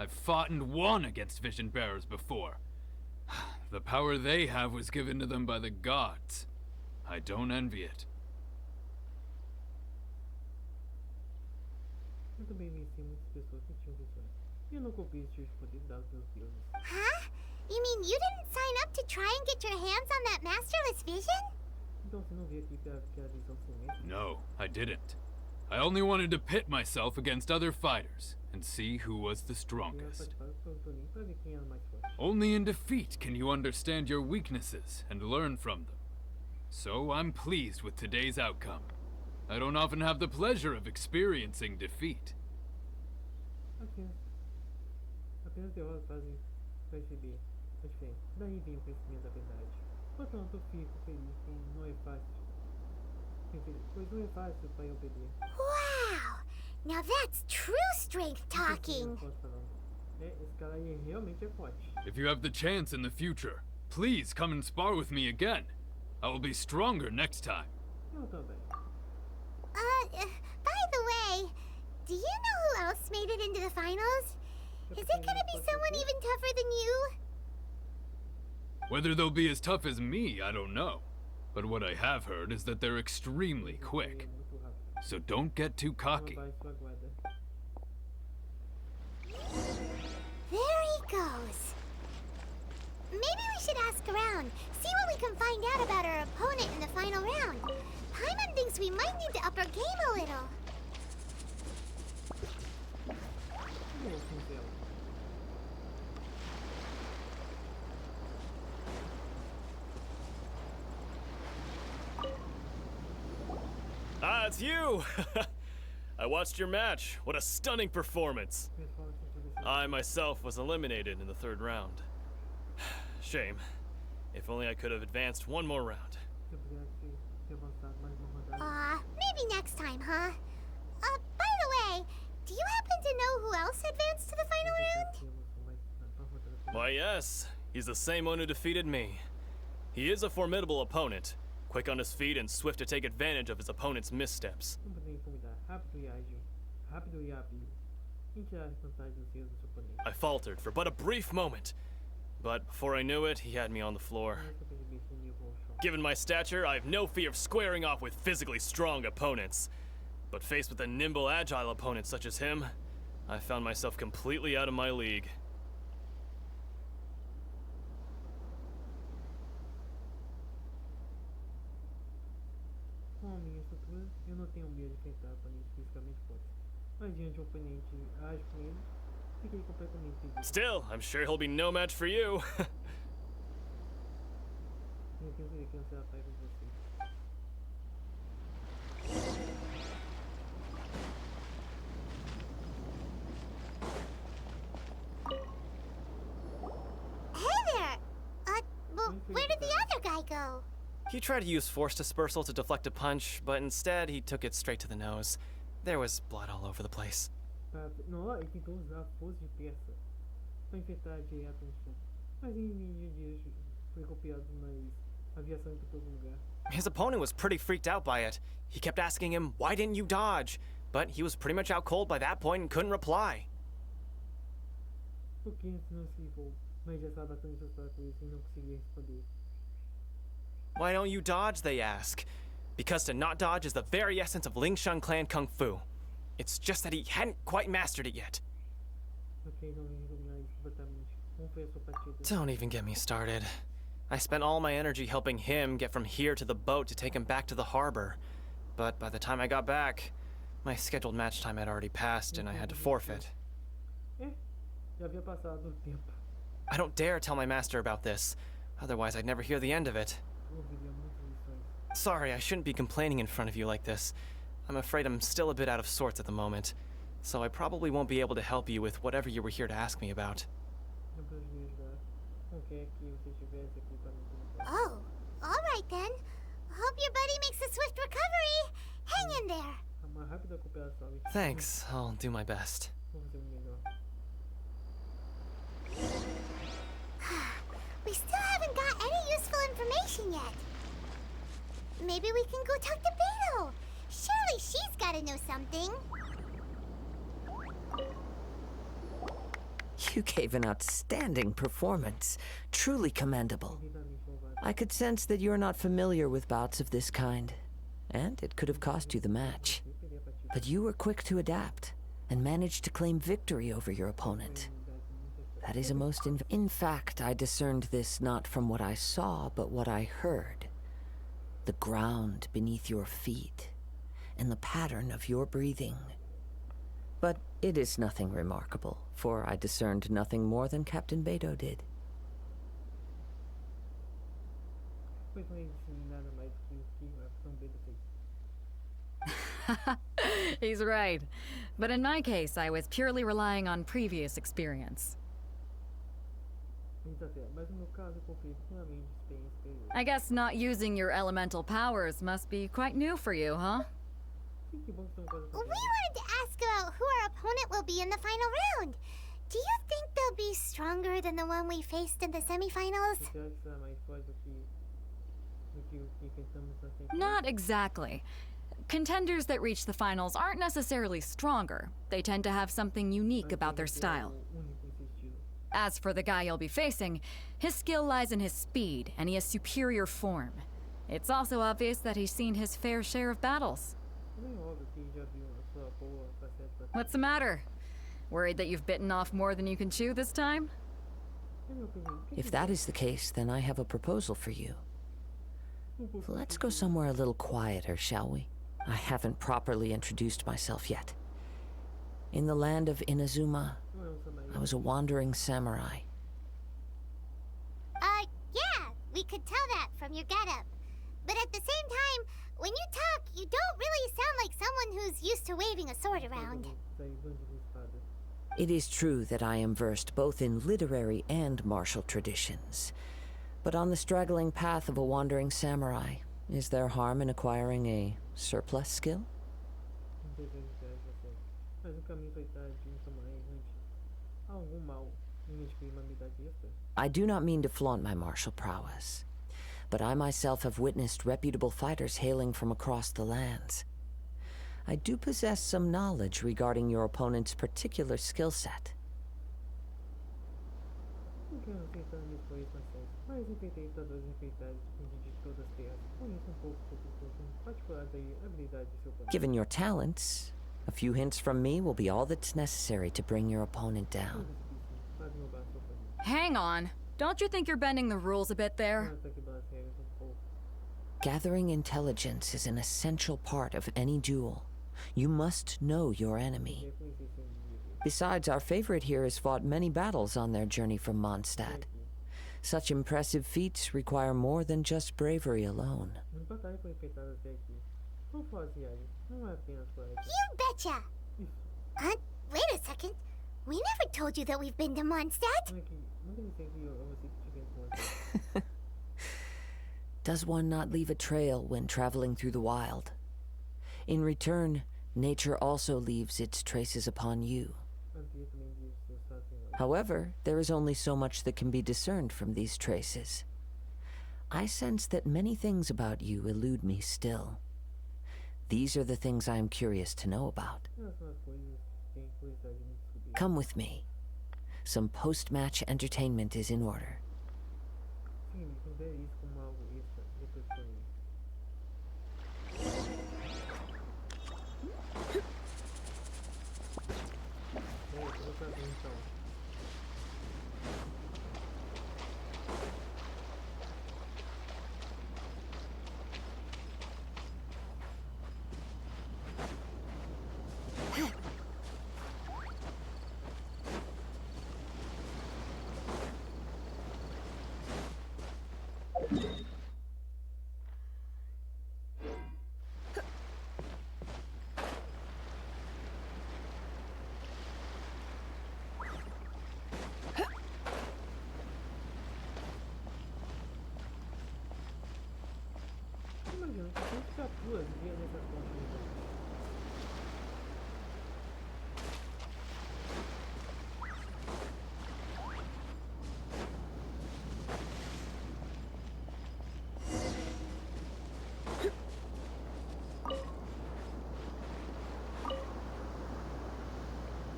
I've fought and won against Vision Bearers before. The power they have was given to them by the gods. I don't envy it. Muito bem, venci muitas pessoas que tinham visões. E eu não copiei esse tipo de poder dados pelos deuses. Huh? You mean you didn't sign up to try and get your hands on that masterless vision? Então você não veio aqui para a visão silêncio? No, I didn't. I only wanted to pit myself against other fighters and see who was the strongest. Only in defeat can you understand your weaknesses and learn from them. So I'm pleased with today's outcome. I don't often have the pleasure of experiencing defeat. Apenas derrotas fazem perceber a diferença. Daí vem o conhecimento da verdade. Portanto, eu fico feliz, não é fácil. Pois não é fácil para eu perder. Wow! Now that's true strength talking. Esse cara aí realmente é forte. If you have the chance in the future, please come and spar with me again. I will be stronger next time. Eu também. By the way, do you know who else made it into the finals? Is it gonna be someone even tougher than you? Whether they'll be as tough as me, I don't know. But what I have heard is that they're extremely quick. So don't get too cocky. There he goes. Maybe we should ask around, see what we can find out about our opponent in the final round. Paimon thinks we might need to up our game a little. Ah, it's you! I watched your match. What a stunning performance. I myself was eliminated in the third round. Shame. If only I could have advanced one more round. Maybe next time, huh? By the way, do you happen to know who else advanced to the final round? Why, yes. He's the same one who defeated me. He is a formidable opponent, quick on his feet and swift to take advantage of his opponent's missteps. I faltered for but a brief moment, but before I knew it, he had me on the floor. Given my stature, I have no fear of squaring off with physically strong opponents. But faced with a nimble, agile opponent such as him, I found myself completely out of my league. Com a minha estrutura, eu não tenho medo de enfrentar oponentes fisicamente fortes. Mas diante de um oponente ágil como ele, fiquei completamente perdido. Still, I'm sure he'll be no match for you. Eu tenho certeza que não será pego com você. Hey there! Well, where did the other guy go? He tried to use force dispersal to deflect a punch, but instead he took it straight to the nose. There was blood all over the place. Não, ele tentou usar força de peça para enfrentar direto no som. Mas em nenhum dia foi copiado na aviação em todo lugar. His opponent was pretty freaked out by it. He kept asking him, "Why didn't you dodge?" But he was pretty much out cold by that point and couldn't reply. Por que não se livrou? Mas já estava tão assustado com isso e não conseguia responder. Why don't you dodge, they ask. Because to not dodge is the very essence of Lingshan clan kung fu. It's just that he hadn't quite mastered it yet. Don't even get me started. I spent all my energy helping him get from here to the boat to take him back to the harbor. But by the time I got back, my scheduled match time had already passed and I had to forfeit. I don't dare tell my master about this. Otherwise, I'd never hear the end of it. Sorry, I shouldn't be complaining in front of you like this. I'm afraid I'm still a bit out of sorts at the moment, so I probably won't be able to help you with whatever you were here to ask me about. Oh, all right then. Hope your buddy makes a swift recovery. Hang in there. Thanks, I'll do my best. We still haven't got any useful information yet. Maybe we can go talk to Beto. Surely she's gotta know something. You gave an outstanding performance. Truly commendable. I could sense that you're not familiar with bouts of this kind, and it could have cost you the match. But you were quick to adapt, and managed to claim victory over your opponent. That is a most In fact, I discerned this not from what I saw, but what I heard. The ground beneath your feet, and the pattern of your breathing. But it is nothing remarkable, for I discerned nothing more than Captain Beto did. He's right. But in my case, I was purely relying on previous experience. I guess not using your elemental powers must be quite new for you, huh? We wanted to ask about who our opponent will be in the final round. Do you think they'll be stronger than the one we faced in the semifinals? Not exactly. Contenders that reach the finals aren't necessarily stronger. They tend to have something unique about their style. As for the guy you'll be facing, his skill lies in his speed, and he has superior form. It's also obvious that he's seen his fair share of battles. What's the matter? Worried that you've bitten off more than you can chew this time? If that is the case, then I have a proposal for you. Let's go somewhere a little quieter, shall we? I haven't properly introduced myself yet. In the land of Inazuma, I was a wandering samurai. Yeah, we could tell that from your getup. But at the same time, when you talk, you don't really sound like someone who's used to waving a sword around. It is true that I am versed both in literary and martial traditions. But on the straggling path of a wandering samurai, is there harm in acquiring a surplus skill? I do not mean to flaunt my martial prowess, but I myself have witnessed reputable fighters hailing from across the lands. I do possess some knowledge regarding your opponent's particular skill set. Given your talents, a few hints from me will be all that's necessary to bring your opponent down. Hang on. Don't you think you're bending the rules a bit there? Gathering intelligence is an essential part of any duel. You must know your enemy. Besides, our favorite here has fought many battles on their journey from Mondstadt. Such impressive feats require more than just bravery alone. You betcha! Wait a second. We never told you that we've been to Mondstadt. Does one not leave a trail when traveling through the wild? In return, nature also leaves its traces upon you. However, there is only so much that can be discerned from these traces. I sense that many things about you elude me still. These are the things I am curious to know about. Come with me. Some post-match entertainment is in order.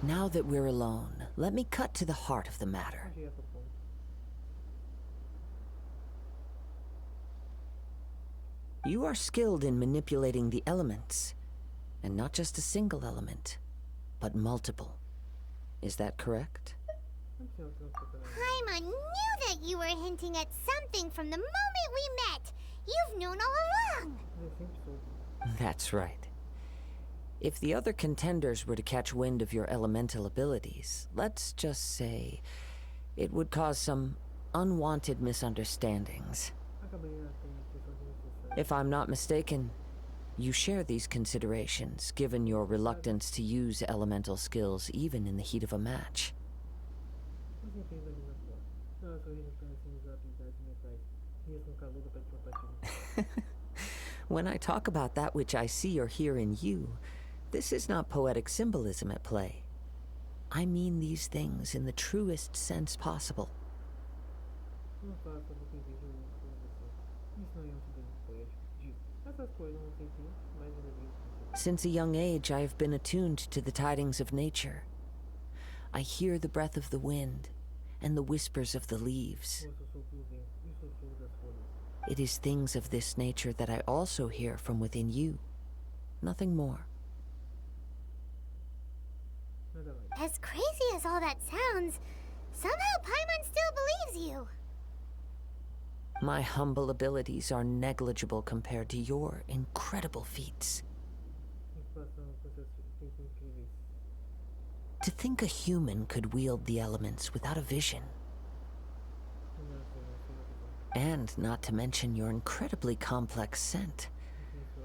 Now that we're alone, let me cut to the heart of the matter. You are skilled in manipulating the elements, and not just a single element, but multiple. Is that correct? Paimon knew that you were hinting at something from the moment we met. You've known all along. That's right. If the other contenders were to catch wind of your elemental abilities, let's just say it would cause some unwanted misunderstandings. If I'm not mistaken, you share these considerations, given your reluctance to use elemental skills even in the heat of a match. When I talk about that which I see or hear in you, this is not poetic symbolism at play. I mean these things in the truest sense possible. Since a young age, I have been attuned to the tidings of nature. I hear the breath of the wind and the whispers of the leaves. It is things of this nature that I also hear from within you. Nothing more. As crazy as all that sounds, somehow Paimon still believes you. My humble abilities are negligible compared to your incredible feats. To think a human could wield the elements without a vision. And not to mention your incredibly complex scent,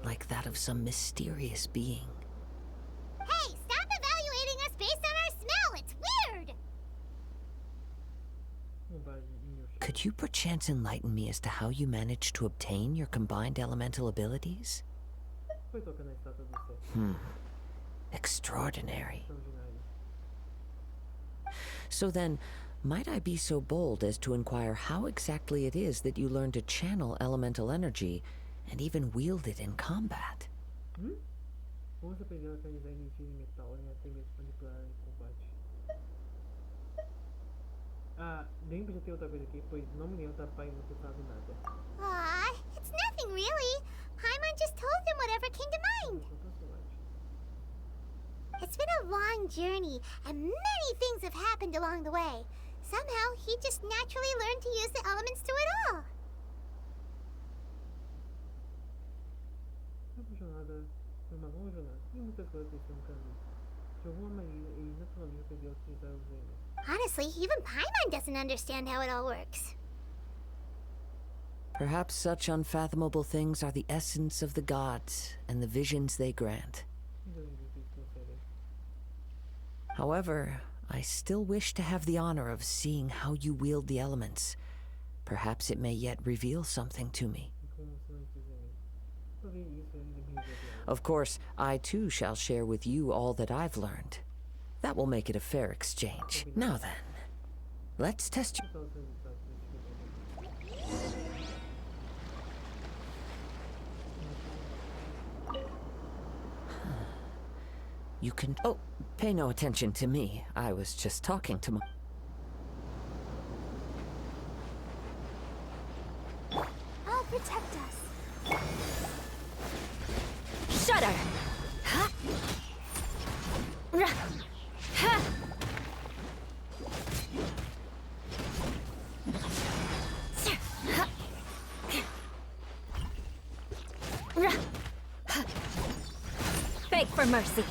like that of some mysterious being. Hey, stop evaluating us based on our smell! It's weird! Could you perchance enlighten me as to how you managed to obtain your combined elemental abilities? Extraordinary. So then, might I be so bold as to inquire how exactly it is that you learn to channel elemental energy and even wield it in combat? Aw, it's nothing really. Paimon just told him whatever came to mind. It's been a long journey, and many things have happened along the way. Somehow, he just naturally learned to use the elements through it all. Honestly, even Paimon doesn't understand how it all works. Perhaps such unfathomable things are the essence of the gods and the visions they grant. However, I still wish to have the honor of seeing how you wield the elements. Perhaps it may yet reveal something to me. Of course, I too shall share with you all that I've learned. That will make it a fair exchange. Now then, let's test you. You can... Oh, pay no attention to me. I was just talking to my... I'll protect us. Shudder! Huh? Ha! Beg for mercy.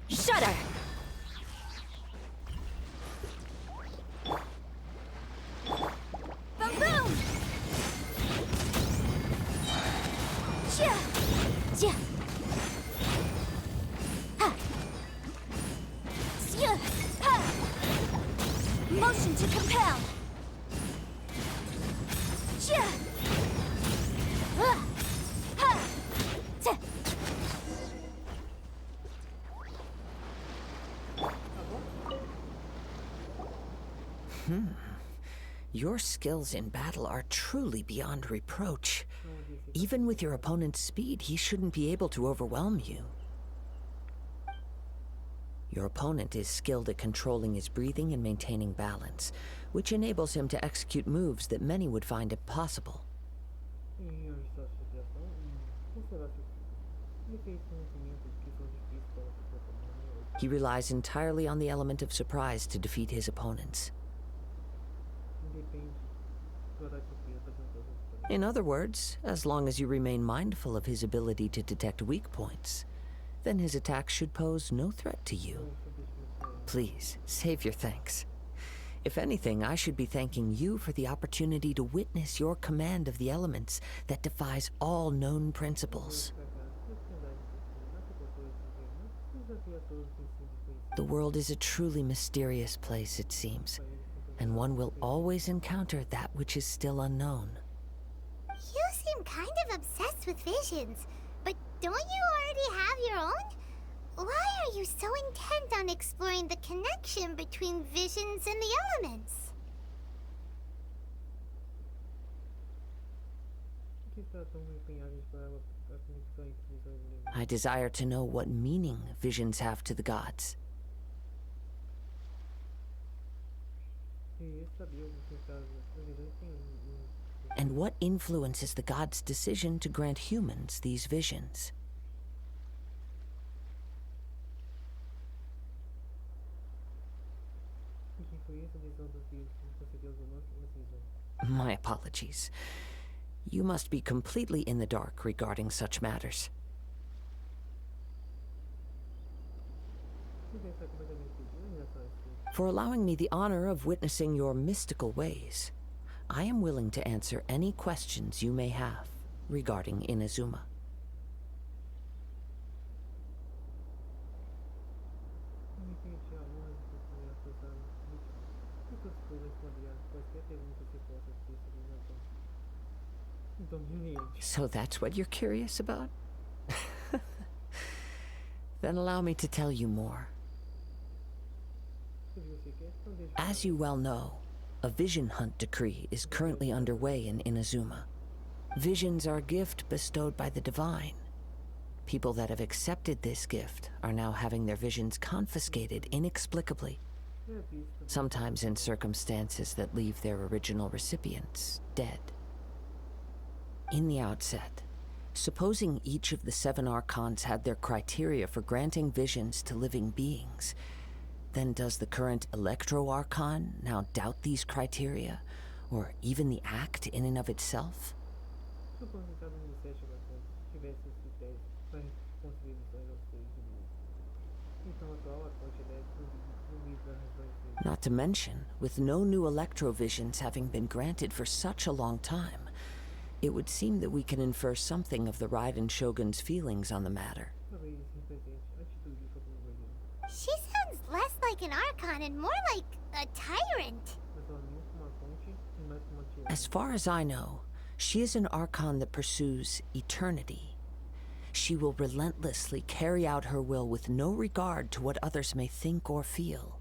Shudder! Boom boom! Ja! Ja! Ha! Sya! Ha! Motion to compel! Ja! Ha! Ta! Your skills in battle are truly beyond reproach. Even with your opponent's speed, he shouldn't be able to overwhelm you. Your opponent is skilled at controlling his breathing and maintaining balance, which enables him to execute moves that many would find impossible. He relies entirely on the element of surprise to defeat his opponents. In other words, as long as you remain mindful of his ability to detect weak points, then his attacks should pose no threat to you. Please, save your thanks. If anything, I should be thanking you for the opportunity to witness your command of the elements that defies all known principles. The world is a truly mysterious place, it seems, and one will always encounter that which is still unknown. You seem kind of obsessed with visions, but don't you already have your own? Why are you so intent on exploring the connection between visions and the elements? I desire to know what meaning visions have to the gods. And what influences the gods' decision to grant humans these visions? My apologies. You must be completely in the dark regarding such matters. For allowing me the honor of witnessing your mystical ways, I am willing to answer any questions you may have regarding Inazuma. So that's what you're curious about? Then allow me to tell you more. As you well know, a vision hunt decree is currently underway in Inazuma. Visions are a gift bestowed by the divine. People that have accepted this gift are now having their visions confiscated inexplicably, sometimes in circumstances that leave their original recipients dead. In the outset, supposing each of the 7 archons had their criteria for granting visions to living beings, then does the current Electro-Archon now doubt these criteria, or even the act in and of itself? Not to mention, with no new Electro-Visions having been granted for such a long time, it would seem that we can infer something of the Raiden Shogun's feelings on the matter. She sounds less like an Archon and more like a tyrant. As far as I know, she is an Archon that pursues eternity. She will relentlessly carry out her will with no regard to what others may think or feel.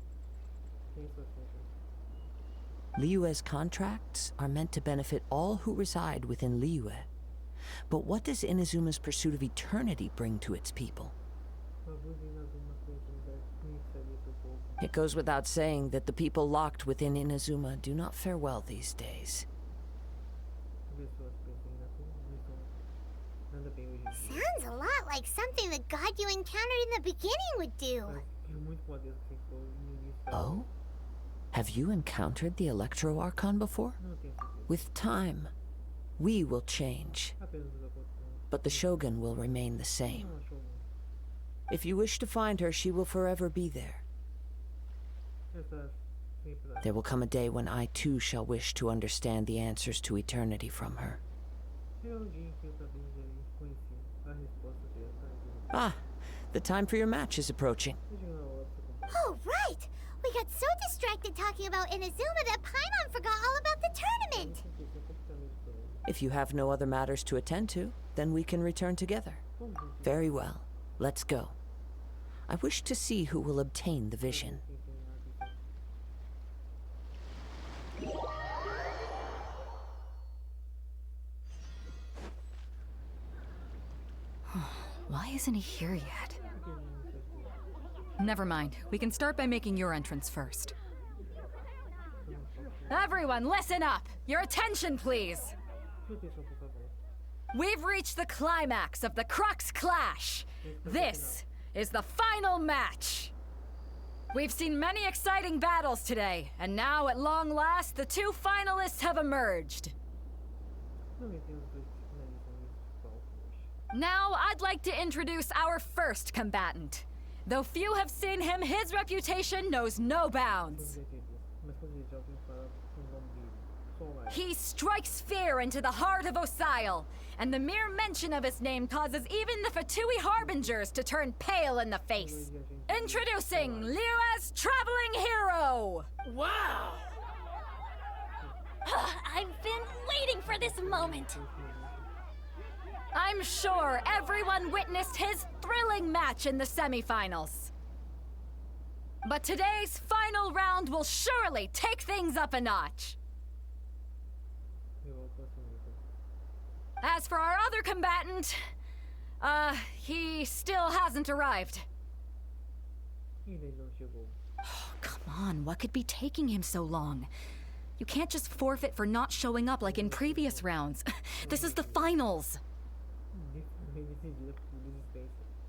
Liyue's contracts are meant to benefit all who reside within Liyue. But what does Inazuma's pursuit of eternity bring to its people? It goes without saying that the people locked within Inazuma do not fare well these days. Sounds a lot like something the god you encountered in the beginning would do. Oh? Have you encountered the Electro-Archon before? With time, we will change, but the Shogun will remain the same. If you wish to find her, she will forever be there. There will come a day when I too shall wish to understand the answers to eternity from her. Ah, the time for your match is approaching. Oh, right! We got so distracted talking about Inazuma that Paimon forgot all about the tournament! If you have no other matters to attend to, then we can return together. Very well. Let's go. I wish to see who will obtain the vision. Why isn't he here yet? Never mind. We can start by making your entrance first. Everyone, listen up! Your attention, please! We've reached the climax of the Crux Clash! This is the final match! We've seen many exciting battles today, and now, at long last, the two finalists have emerged. Now, I'd like to introduce our first combatant. Though few have seen him, his reputation knows no bounds. He strikes fear into the heart of Osile, and the mere mention of his name causes even the Fatui Harbingers to turn pale in the face. Introducing Liyue's traveling hero! Wow! I've been waiting for this moment. I'm sure everyone witnessed his thrilling match in the semifinals. But today's final round will surely take things up a notch. As for our other combatant, he still hasn't arrived. Oh, come on, what could be taking him so long? You can't just forfeit for not showing up like in previous rounds. This is the finals.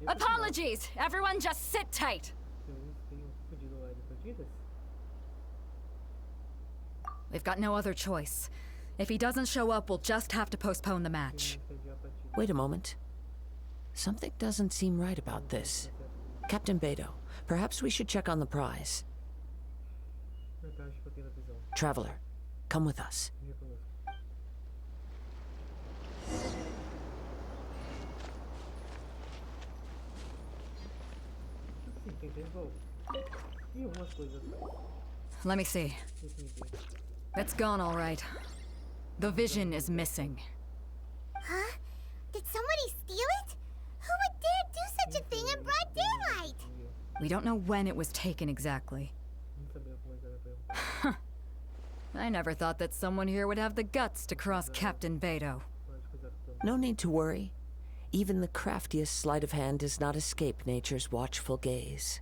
Apologies! Everyone just sit tight! We've got no other choice. If he doesn't show up, we'll just have to postpone the match. Wait a moment. Something doesn't seem right about this. Captain Beto, perhaps we should check on the prize. Traveler, come with us. Let me see. It's gone all right. The vision is missing. Huh? Did somebody steal it? Who would dare do such a thing in broad daylight? We don't know when it was taken exactly. I never thought that someone here would have the guts to cross Captain Beto. No need to worry. Even the craftiest sleight of hand does not escape nature's watchful gaze.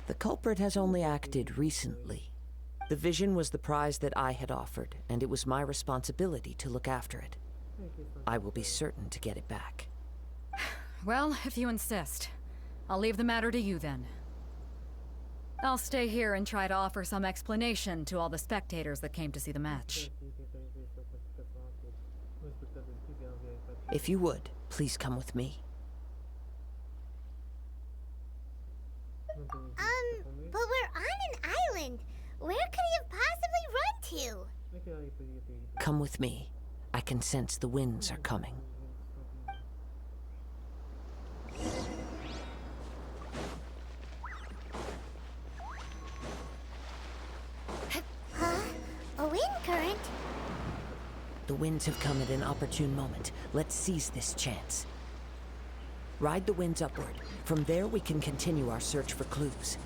The culprit has only acted recently. The vision was the prize that I had offered, and it was my responsibility to look after it. I will be certain to get it back. Well, if you insist. I'll leave the matter to you then. I'll stay here and try to offer some explanation to all the spectators that came to see the match. If you would, please come with me. But we're on an island. Where could he have possibly run to? Come with me. I can sense the winds are coming. Huh? A wind current? The winds have come at an opportune moment. Let's seize this chance. Ride the winds upward. From there, we can continue our search for clues.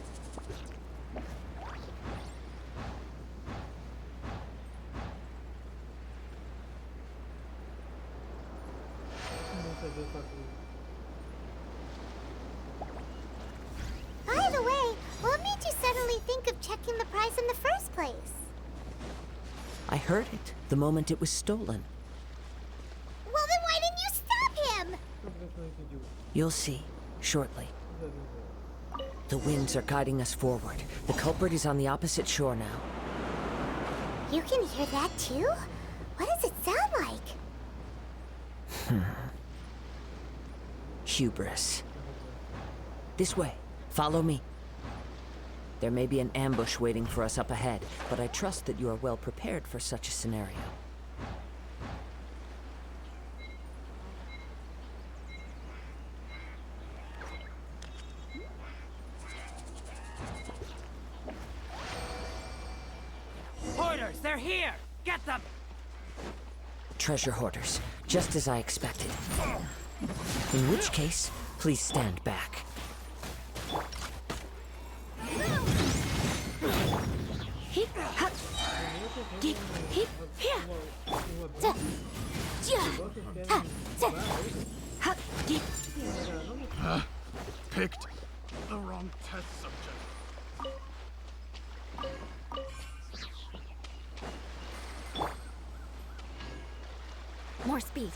By the way, what made you suddenly think of checking the prize in the first place? I heard it the moment it was stolen. Well, then why didn't you stop him? You'll see, shortly. The winds are guiding us forward. The culprit is on the opposite shore now. You can hear that too? What does it sound like? Hubris. This way. Follow me. There may be an ambush waiting for us up ahead, but I trust that you are well prepared for such a scenario. Hoarders, they're here! Get them! Treasure hoarders, just as I expected. In which case, please stand back. Picked the wrong test subject. More speed.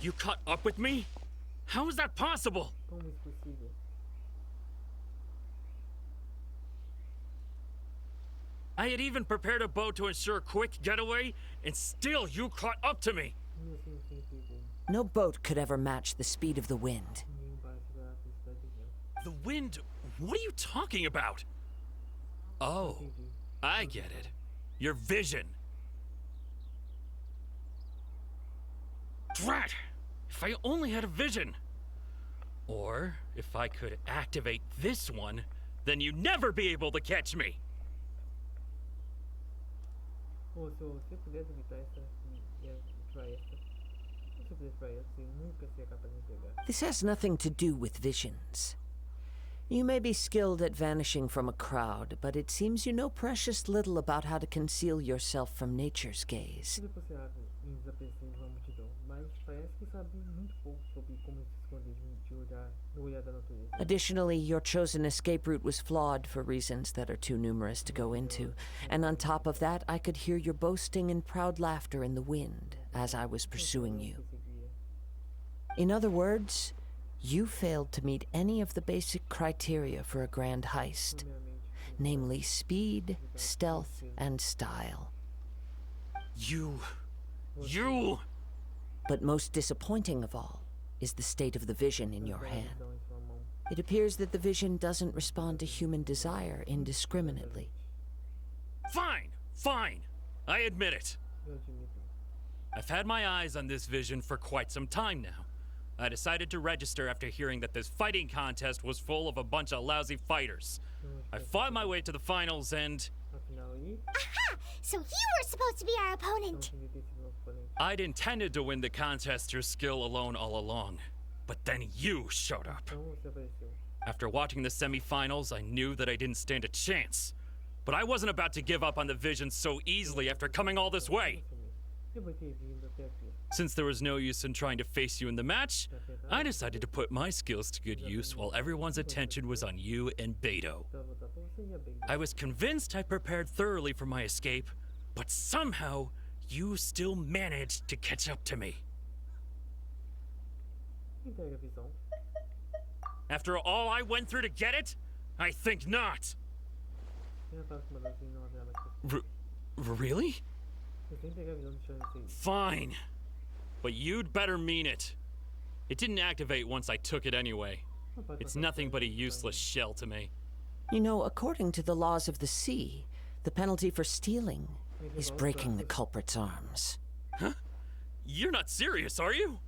You caught up with me? How is that possible? Como isso é possível? I had even prepared a boat to ensure a quick getaway, and still you caught up to me. No boat could ever match the speed of the wind. The wind? What are you talking about? Oh, I get it. Your vision. Drat! If I only had a vision. Or, if I could activate this one, then you'd never be able to catch me. Pô, se eu pudesse evitar essa, ia pra essa. Se eu pudesse pra essa, eu nunca seria capaz de pegar. This has nothing to do with visions. You may be skilled at vanishing from a crowd, but it seems you know precious little about how to conceal yourself from nature's gaze. Você sabe em desaparecer de uma multidão, mas parece que sabe muito pouco sobre como se esconder do olhar da natureza. Additionally, your chosen escape route was flawed for reasons that are too numerous to go into. And on top of that, I could hear your boasting and proud laughter in the wind as I was pursuing you. In other words, you failed to meet any of the basic criteria for a grand heist, namely speed, stealth, and style. You... But most disappointing of all is the state of the vision in your hand. It appears that the vision doesn't respond to human desire indiscriminately. Fine. I admit it. I've had my eyes on this vision for quite some time now. I decided to register after hearing that this fighting contest was full of a bunch of lousy fighters. I fought my way to the finals and... Aha! So you were supposed to be our opponent! I'd intended to win the contest through skill alone all along. But then you showed up. After watching the semifinals, I knew that I didn't stand a chance. But I wasn't about to give up on the vision so easily after coming all this way. Since there was no use in trying to face you in the match, I decided to put my skills to good use while everyone's attention was on you and Beto. I was convinced I prepared thoroughly for my escape, but somehow you still managed to catch up to me. After all I went through to get it? I think not. Really? Fine. But you'd better mean it. It didn't activate once I took it anyway. It's nothing but a useless shell to me. You know, according to the laws of the sea, the penalty for stealing is breaking the culprit's arms. Huh? You're not serious, are you?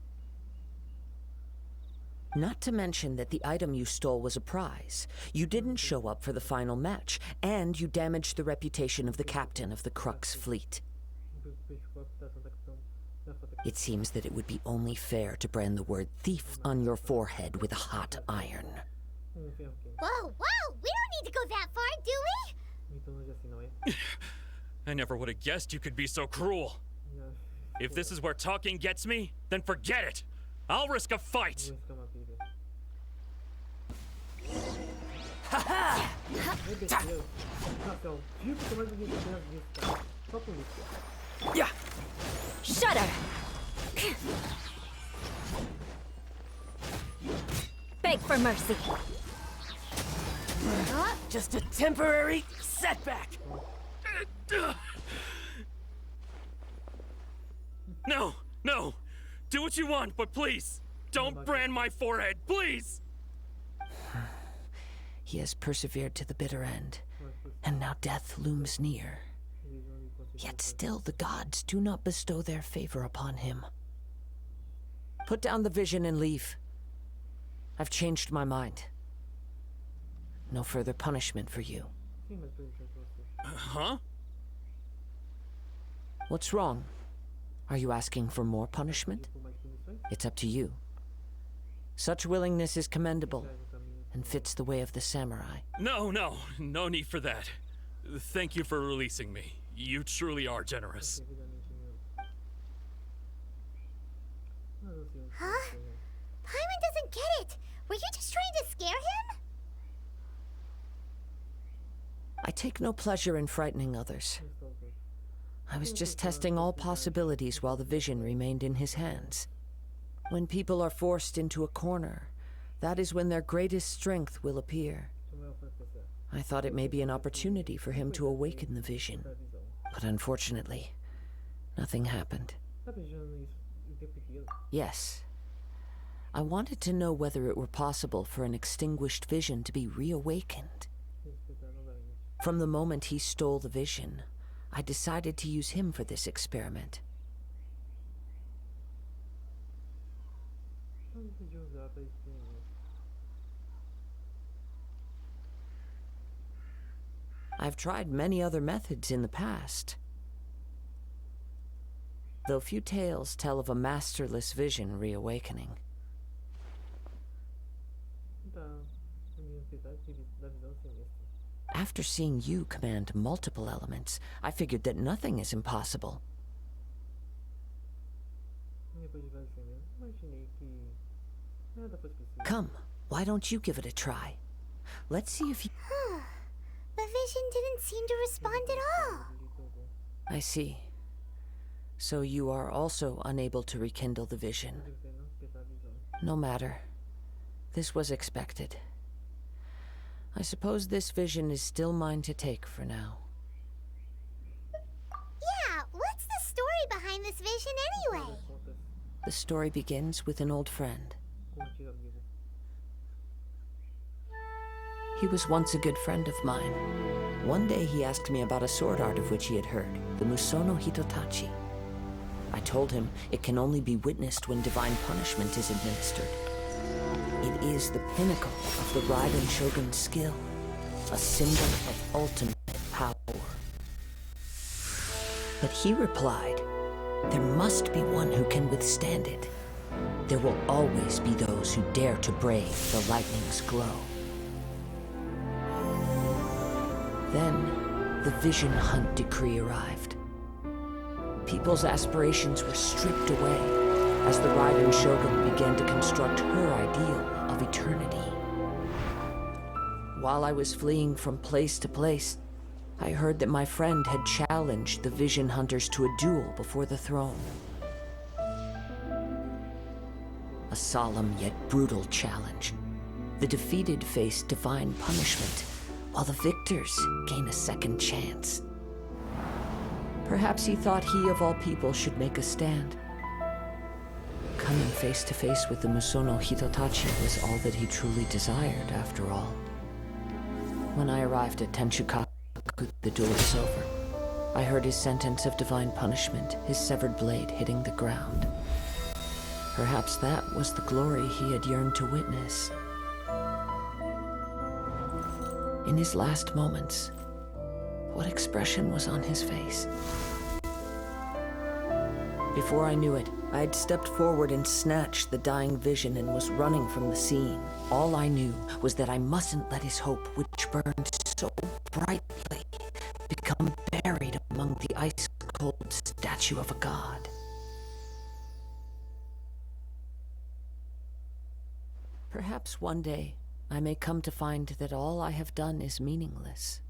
Not to mention that the item you stole was a prize. You didn't show up for the final match, and you damaged the reputation of the captain of the Crux fleet. It seems that it would be only fair to brand the word thief on your forehead with a hot iron. Whoa! We don't need to go that far, do we? I never would have guessed you could be so cruel. If this is where talking gets me, then forget it. I'll risk a fight. Yeah. Shudder. Beg for mercy. Just a temporary setback. No. Do what you want, but please, don't brand my forehead, please. He has persevered to the bitter end, and now death looms near. Yet still the gods do not bestow their favor upon him. Put down the vision and leave. I've changed my mind. No further punishment for you. Huh? What's wrong? Are you asking for more punishment? It's up to you. Such willingness is commendable and fits the way of the samurai. No need for that. Thank you for releasing me. You truly are generous. Huh? Paimon doesn't get it. Were you just trying to scare him? I take no pleasure in frightening others. I was just testing all possibilities while the vision remained in his hands. When people are forced into a corner, that is when their greatest strength will appear. I thought it may be an opportunity for him to awaken the vision, but unfortunately, nothing happened. Yes. I wanted to know whether it were possible for an extinguished vision to be reawakened. From the moment he stole the vision, I decided to use him for this experiment. I've tried many other methods in the past, though few tales tell of a masterless vision reawakening. After seeing you command multiple elements, I figured that nothing is impossible. Come, why don't you give it a try? Let's see if you... The vision didn't seem to respond at all. I see. So you are also unable to rekindle the vision. No matter. This was expected. I suppose this vision is still mine to take for now. Yeah, what's the story behind this vision anyway? The story begins with an old friend. He was once a good friend of mine. One day he asked me about a sword art of which he had heard, the Musono Hitotachi. I told him it can only be witnessed when divine punishment is administered. It is the pinnacle of the Raiden Shogun's skill, a symbol of ultimate power. But he replied, there must be one who can withstand it. There will always be those who dare to brave the lightning's glow. Then, the Vision Hunt decree arrived. People's aspirations were stripped away as the Raiden Shogun began to construct her ideal of eternity. While I was fleeing from place to place, I heard that my friend had challenged the Vision Hunters to a duel before the throne. A solemn yet brutal challenge. The defeated face divine punishment, while the victors gain a second chance. Perhaps he thought he of all people should make a stand. Coming face to face with the Musono Hitotachi was all that he truly desired, after all. When I arrived at Tenshukaku, the duel was over. I heard his sentence of divine punishment, his severed blade hitting the ground. Perhaps that was the glory he had yearned to witness. In his last moments, what expression was on his face? Before I knew it, I had stepped forward and snatched the dying vision and was running from the scene. All I knew was that I mustn't let his hope, which burned so brightly, become buried among the ice-cold statue of a god. Perhaps one day, I may come to find that all I have done is meaningless.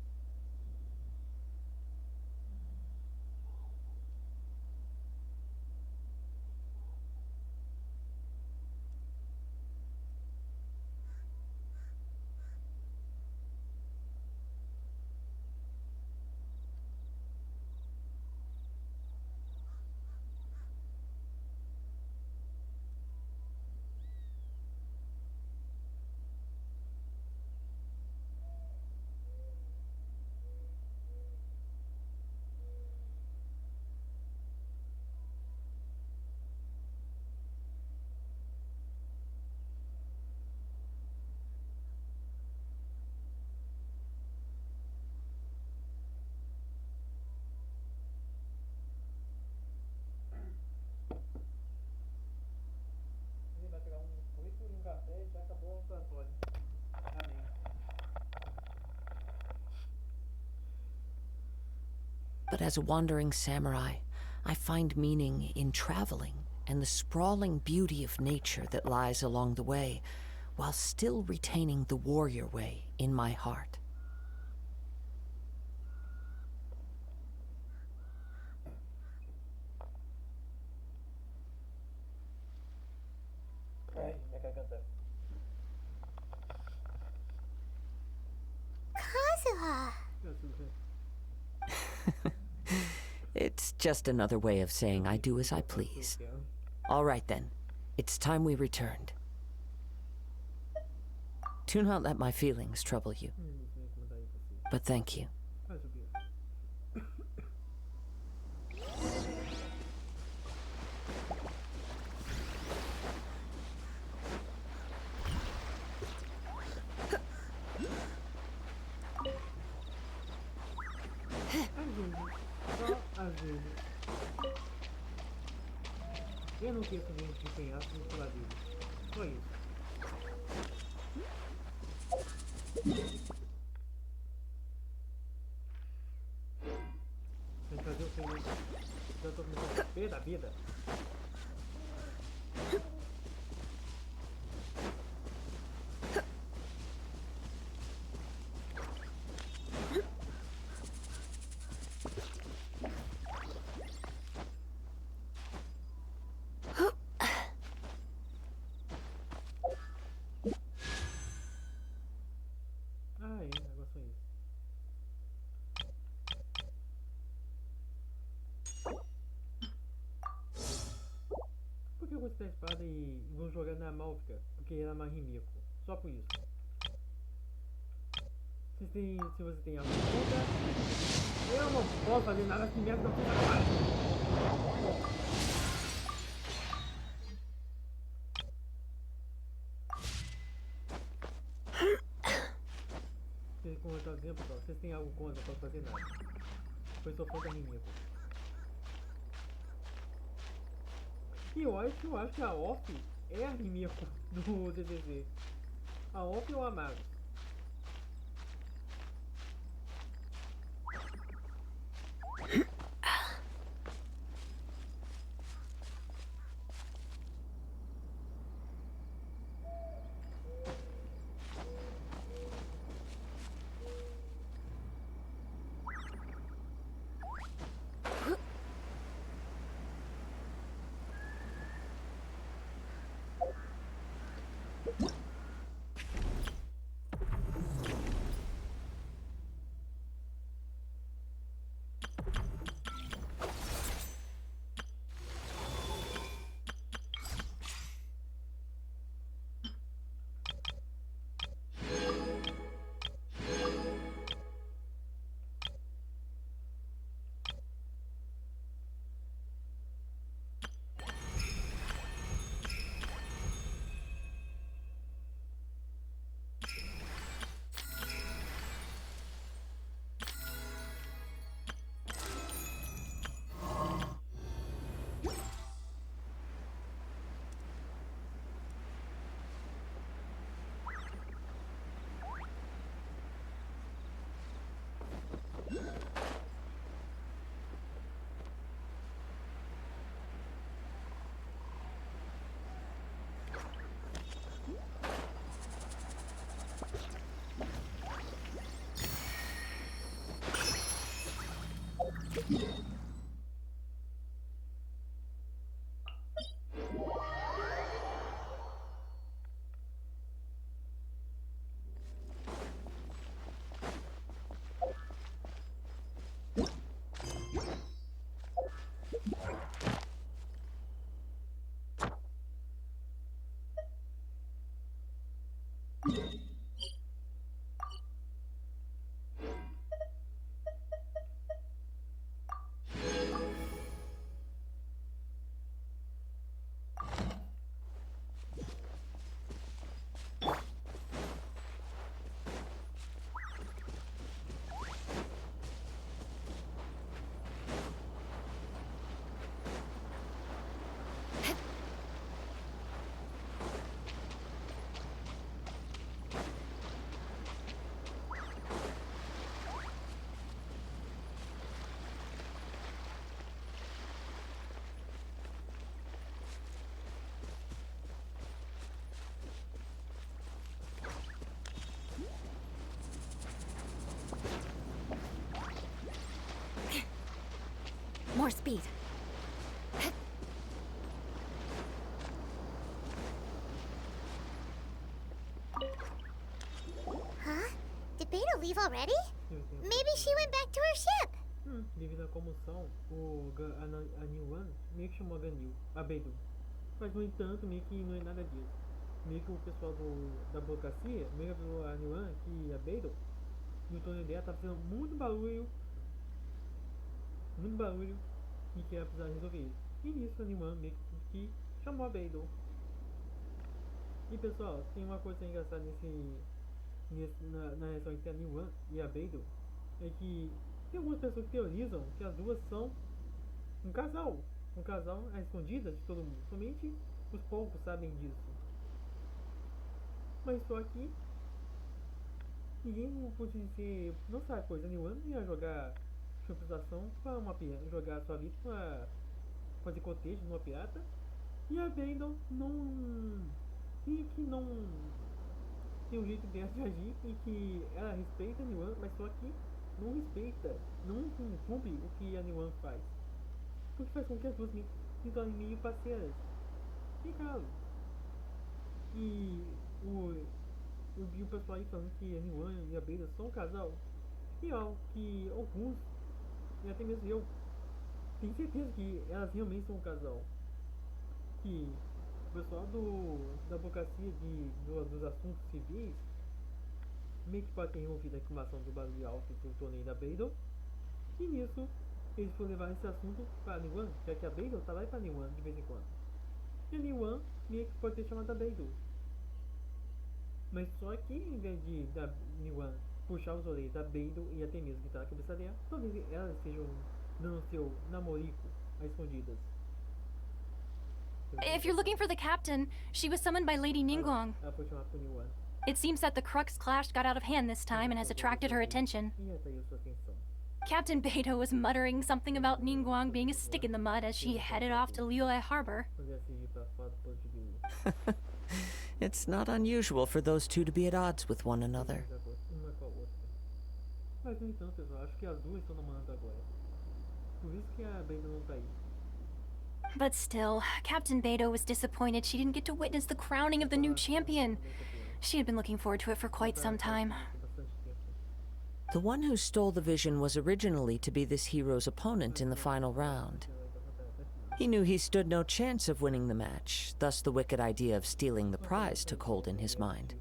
But as a wandering samurai, I find meaning in traveling and the sprawling beauty of nature that lies along the way, while still retaining the warrior way in my heart. Kazuha! It's just another way of saying I do as I please. All right then, it's time we returned. Do not let my feelings trouble you. But thank you. Eu não quero também desempenhar como coladeiro. Só isso. Vem fazer o que eu já tô começando a perder a vida. Eu gostei da espada e vou jogar na Malfica, porque ela é mais rimico. Só por isso. Se você tem alguma conta, eu não posso fazer nada que merda não fica mais. Como eu tô dizendo, pessoal, vocês têm algo contra, eu não posso fazer nada. Pois sou fã da rimico. E eu acho que a Off é a Rimiko do DDZ. A Off ou a Mago? more speed. Huh? Did Beta leave already? Maybe she went back to her ship. Devido à comoção, a Niwan meio que chamou a Beidou. Mas no entanto, meio que não é nada disso. Meio que o pessoal da burocracia meio que avisou a Niwan que a Beidou, no torneio dela, tá fazendo muito barulho e que ela precisava resolver isso. E nisso a Niwan meio que chamou a Beidou. E pessoal, tem uma coisa engraçada na relação entre a Niwan e a Beidou, é que tem algumas pessoas que teorizam que as duas são um casal às escondidas de todo mundo. Somente os poucos sabem disso. Mas só que ninguém não sabe coisa nenhuma. Ia jogar improvisação para uma pirata, jogar sua vida para fazer cotejo numa pirata. E a Beidou não tem um jeito dela de agir em que ela respeita a Niwan, mas só que não respeita, não cumpre o que a Niwan faz. Porque faz com que as duas se tornem meio parceiras. E claro. E eu vi o pessoal aí falando que a Niwan e a Beidou são um casal. E algo que alguns, e até mesmo eu, tenho certeza que elas realmente são um casal. Que o pessoal da advocacia dos assuntos civis meio que pode ter envolvido a reclamação do barulho alto do torneio da Beidou. E nisso, eles foram levar esse assunto para a Niwan, já que a Beidou tá lá para a Niwan de vez em quando. E a Niwan meio que pode ter chamado a Beidou. Mas só que em vez de da Niwan puxar os orelhos da Beidou e até mesmo gritar a cabeça dela, talvez elas estejam dando seu namorico às escondidas. If you're looking for the captain, she was summoned by Lady Ningguang. Ela foi chamada por Niwan. It seems that the Crux clash got out of hand this time and has attracted her attention. E atraiu sua atenção. Captain Beidou was muttering something about Ningguang being a stick in the mud as she headed off to Liyue Harbor. It's not unusual for those two to be at odds with one another. Mas no entanto, pessoal, acho que as duas estão namorando agora. Por isso que a Beidou não tá aí. But still, Captain Beidou was disappointed she didn't get to witness the crowning of the new champion. She had been looking forward to it for quite some time. The one who stole the vision was originally to be this hero's opponent in the final round. He knew he stood no chance of winning the match, thus the wicked idea of stealing the prize took hold in his mind.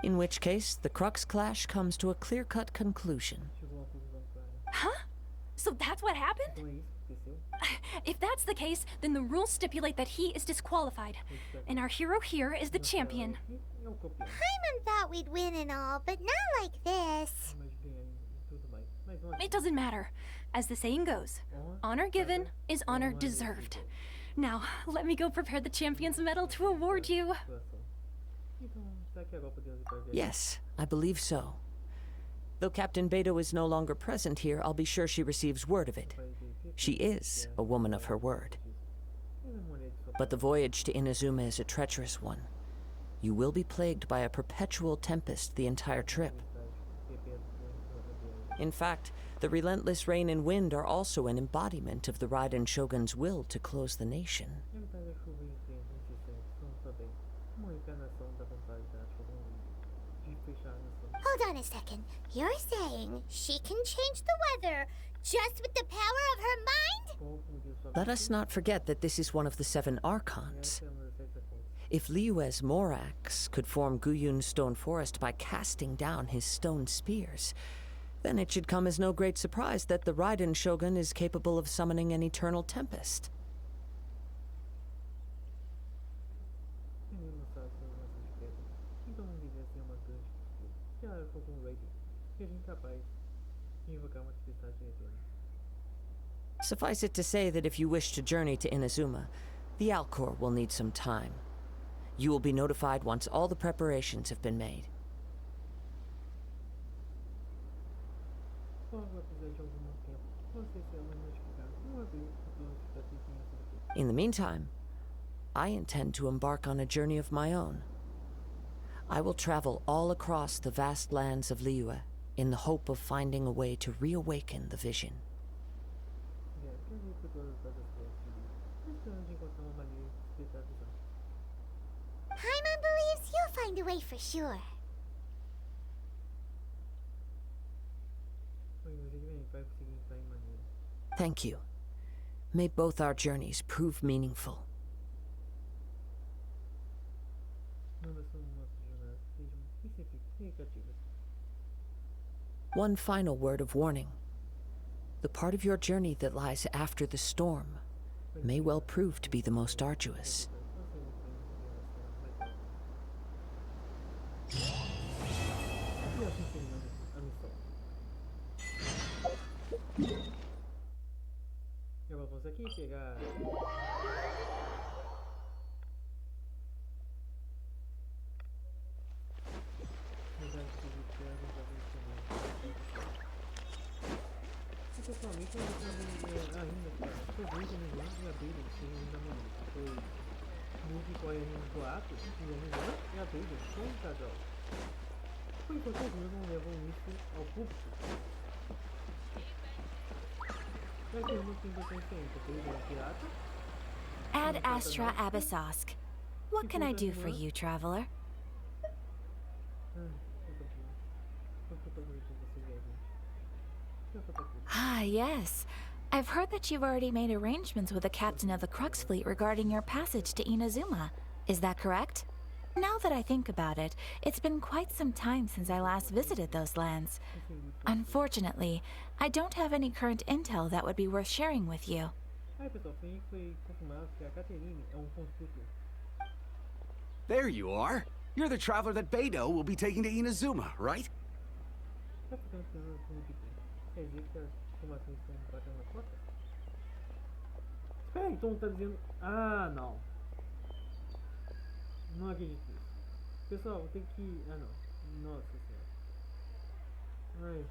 In which case, the Crux clash comes to a clear-cut conclusion. Huh? So that's what happened? If that's the case, then the rules stipulate that he is disqualified, and our hero here is the champion. Paimon thought we'd win and all, but not like this. It doesn't matter. As the saying goes, honor given is honor deserved. Now, let me go prepare the champion's medal to award you. Yes, I believe so. Though Captain Beidou is no longer present here, I'll be sure she receives word of it. She is a woman of her word. But the voyage to Inazuma is a treacherous one. You will be plagued by a perpetual tempest the entire trip. In fact, the relentless rain and wind are also an embodiment of the Raiden Shogun's will to close the nation. Hold on a second. You're saying she can change the weather just with the power of her mind? Let us not forget that this is one of the 7 Archons. If Liyue's Morax could form Guyun's stone forest by casting down his stone spears, then it should come as no great surprise that the Raiden Shogun is capable of summoning an eternal tempest. Suffice it to say that if you wish to journey to Inazuma, the Alcor will need some time. You will be notified once all the preparations have been made. In the meantime, I intend to embark on a journey of my own. I will travel all across the vast lands of Liyue in the hope of finding a way to reawaken the vision. vou por todas as coisas, esperando de encontrar uma maneira de explicar a visão. Paimon believes you'll find a way for sure. Thank you. May both our journeys prove meaningful. One final word of warning. The part of your journey that lies after the storm may well prove to be the most arduous. Eu vou aqui pegar. Pessoalmente eu não ainda, cara. Tô vendo no lado e a dele sem ainda muito. Foi muito correndo no boato, e a irmã e a dele são um casal. Por enquanto eles não levam isso ao público. Já que não tem bastante tempo, ele é pirata. Ad Astra Abyssosk. What can I do for you, traveler? Ah, yes. I've heard that you've already made arrangements with the captain of the Crux fleet regarding your passage to Inazuma. Is that correct? Now that I think about it, it's been quite some time since I last visited those lands. Unfortunately, I don't have any current intel that would be worth sharing with you. There you are. You're the traveler that Beidou will be taking to Inazuma, right? Espera, então tá dizendo... Ah, não. Não acredito nisso. Pessoal, tem que... Ah, não. Nossa senhora. Ai.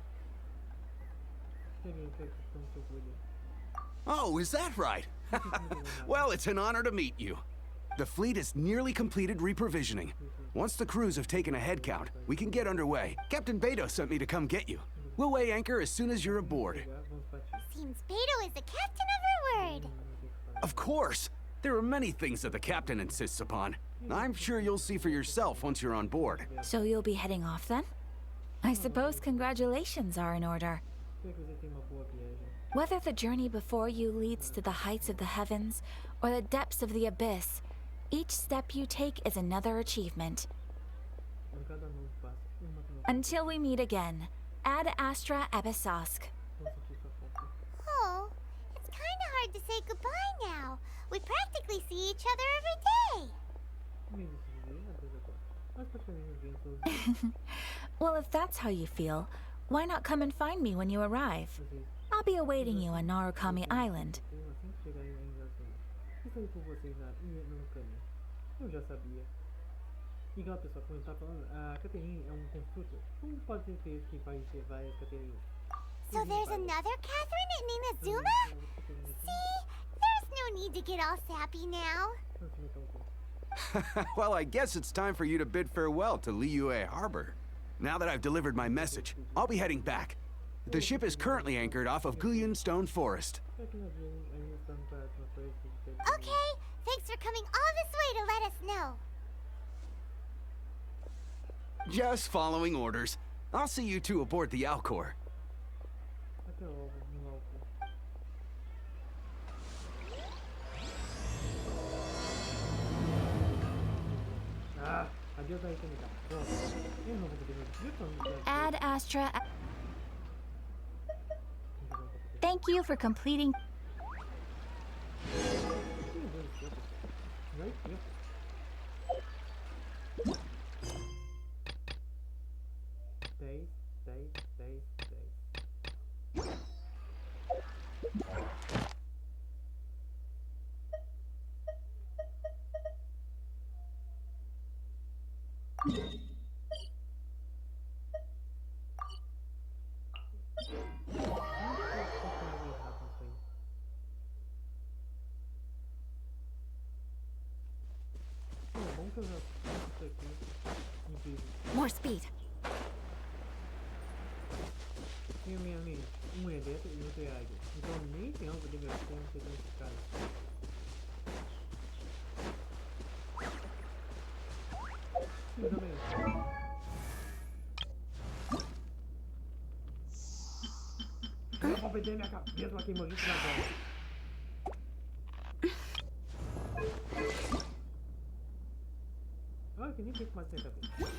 Peguei que estão no seu olho. Oh, is that right? Well, it's an honor to meet you. The fleet is nearly completed reprovisioning. Once the crews have taken a head count, we can get underway. Captain Beidou sent me to come get you. We'll weigh anchor as soon as you're aboard. Seems Beidou is the captain of her word. Of course. There are many things that the captain insists upon. I'm sure you'll see for yourself once you're on board. So you'll be heading off then? I suppose congratulations are in order. Whether the journey before you leads to the heights of the heavens or the depths of the abyss, each step you take is another achievement. Until we meet again, Ad Astra Abyssosk. Oh, it's kind of hard to say goodbye now. We practically see each other every day. Well, if that's how you feel, why not come and find me when you arrive? I'll be awaiting you on Narukami Island. Eu já sabia. Igual pessoal, como eu estava falando, a Catherine é construtor. Como pode ter certeza que vai ter várias Catherines? So there's another Catherine in Inazuma? See? There's no need to get all sappy now. Well, I guess it's time for you to bid farewell to Liyue Harbor. Now that I've delivered my message, I'll be heading back. The ship is currently anchored off of Guyun Stone Forest. Okay, thanks for coming all this way to let us know. Just following orders. I'll see you two aboard the Alcor. Ad Astra. Thank you for completing. More speed. Um é dentro e outro é águia. Então nem tem algo de ligação entre esses caras. Sim, também. Eu vou perder minha cabeça aqui, maldito na bola. Ah, que nem tem mais sem cabeça.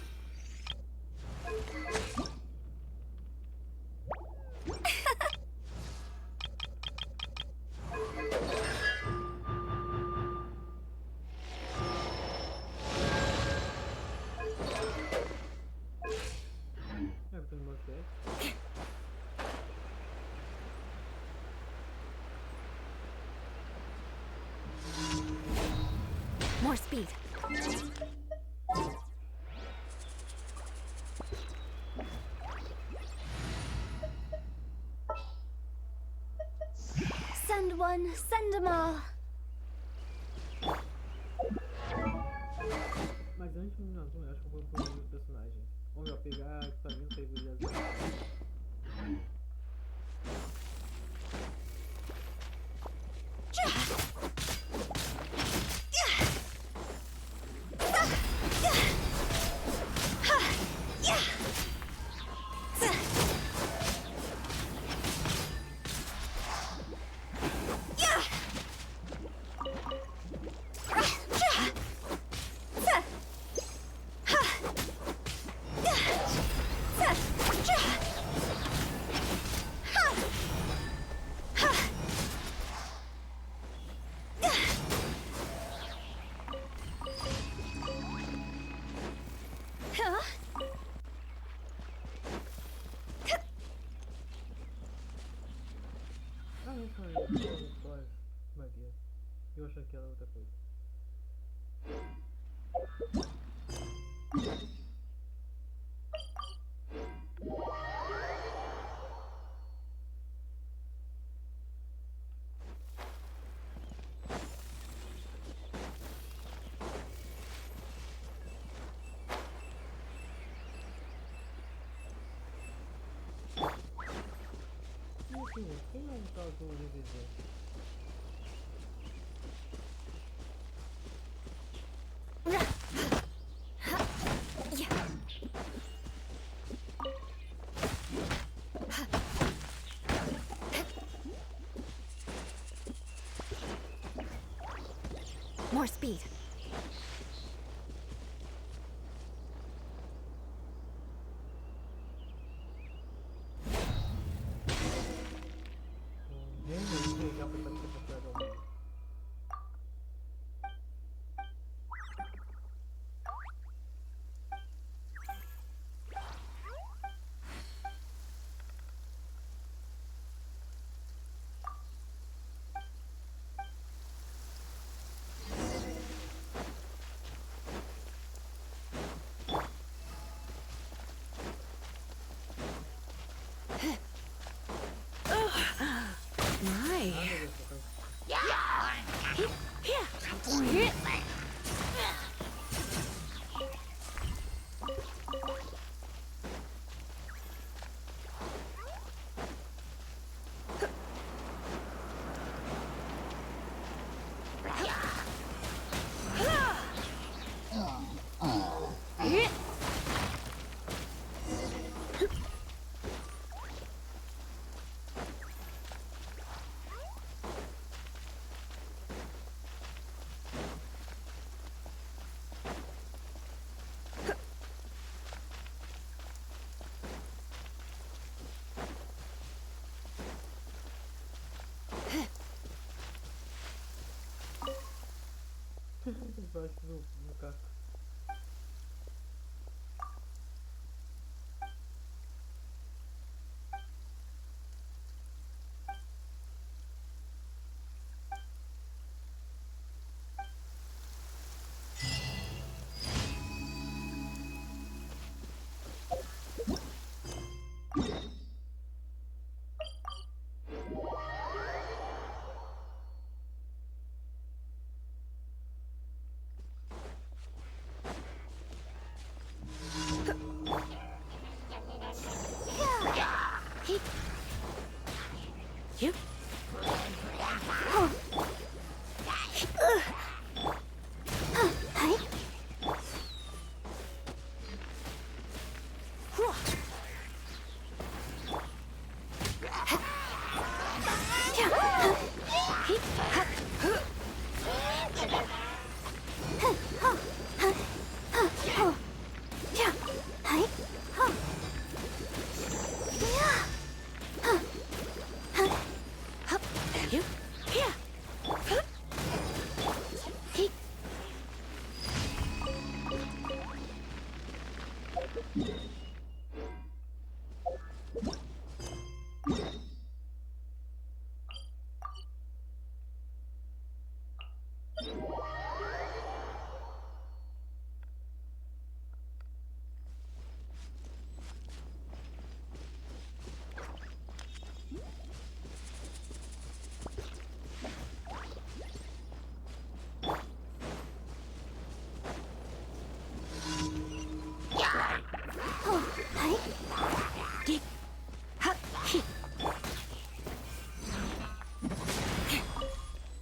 More speed. Send one, send them all. Mas antes de Inazuma, eu acho que eu vou evoluir o personagem. Ou melhor, pegar equipamento pra evoluir as armas. Eu achei que era outra coisa. Quem é um tal do revisor? More speed. Embaixo do casco.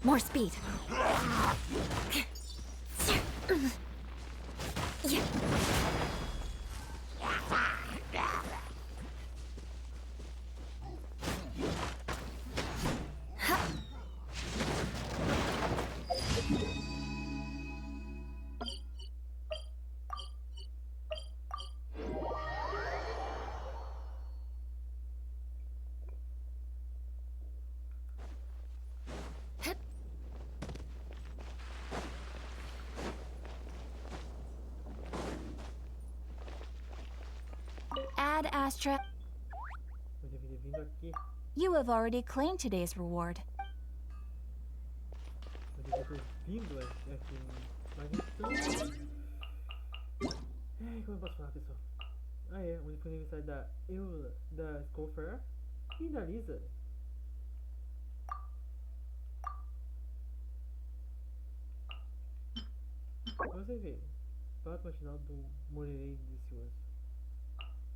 More speed. Add Astra. You have already claimed today's reward. Como eu posso falar, pessoal? Ah, é, onde foi o aniversário da Confrontar e da Lisa. Pra você ver, para o final do Morerei Delicioso.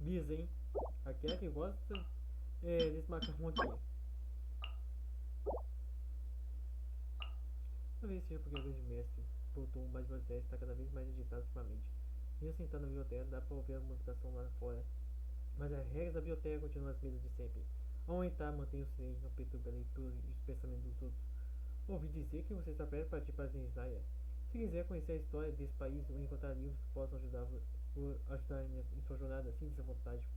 Lisa, hein? Aquela que gosta desse macarrão aqui. Talvez seja porque a grande mestre voltou mais uma vez, está cada vez mais agitado ultimamente. Mesmo sentado na biblioteca, dá para ouvir a movimentação lá fora. Mas as regras da biblioteca continuam as mesmas de sempre. Ao entrar, mantenha o silêncio, não perturbe a leitura e os pensamentos dos outros. Ouvi dizer que você está perto para partir para Zenzaya. Se quiser conhecer a história desse país ou encontrar livros que possam ajudar em sua jornada, sinta-se à vontade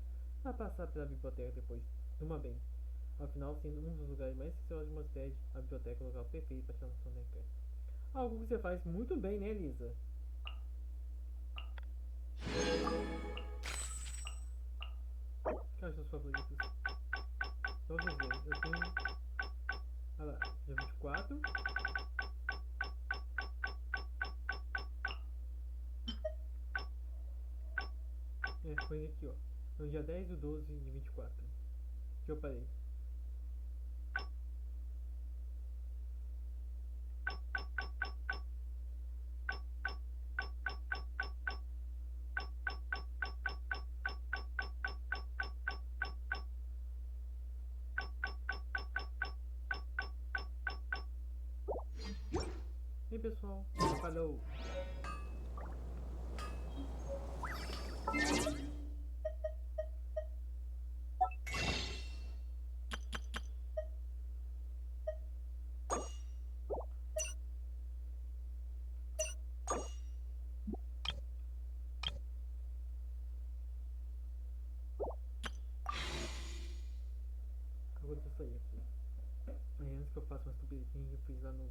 a passar pela biblioteca depois. Durma bem. Afinal, sendo um dos lugares mais silenciosos de Mosted, a biblioteca é o local perfeito para tirar noção da enquete. Algo que você faz muito bem, né, Lisa? Quais são os favoritos? Só vocês verem. Eu tenho... Olha lá, dia 24. Foi aqui, ó. No dia 10 do 12 de 24. Que eu parei. E aí, pessoal, falou! Agora eu vou sair aqui. Antes que eu faça uma estupidez que eu fiz lá no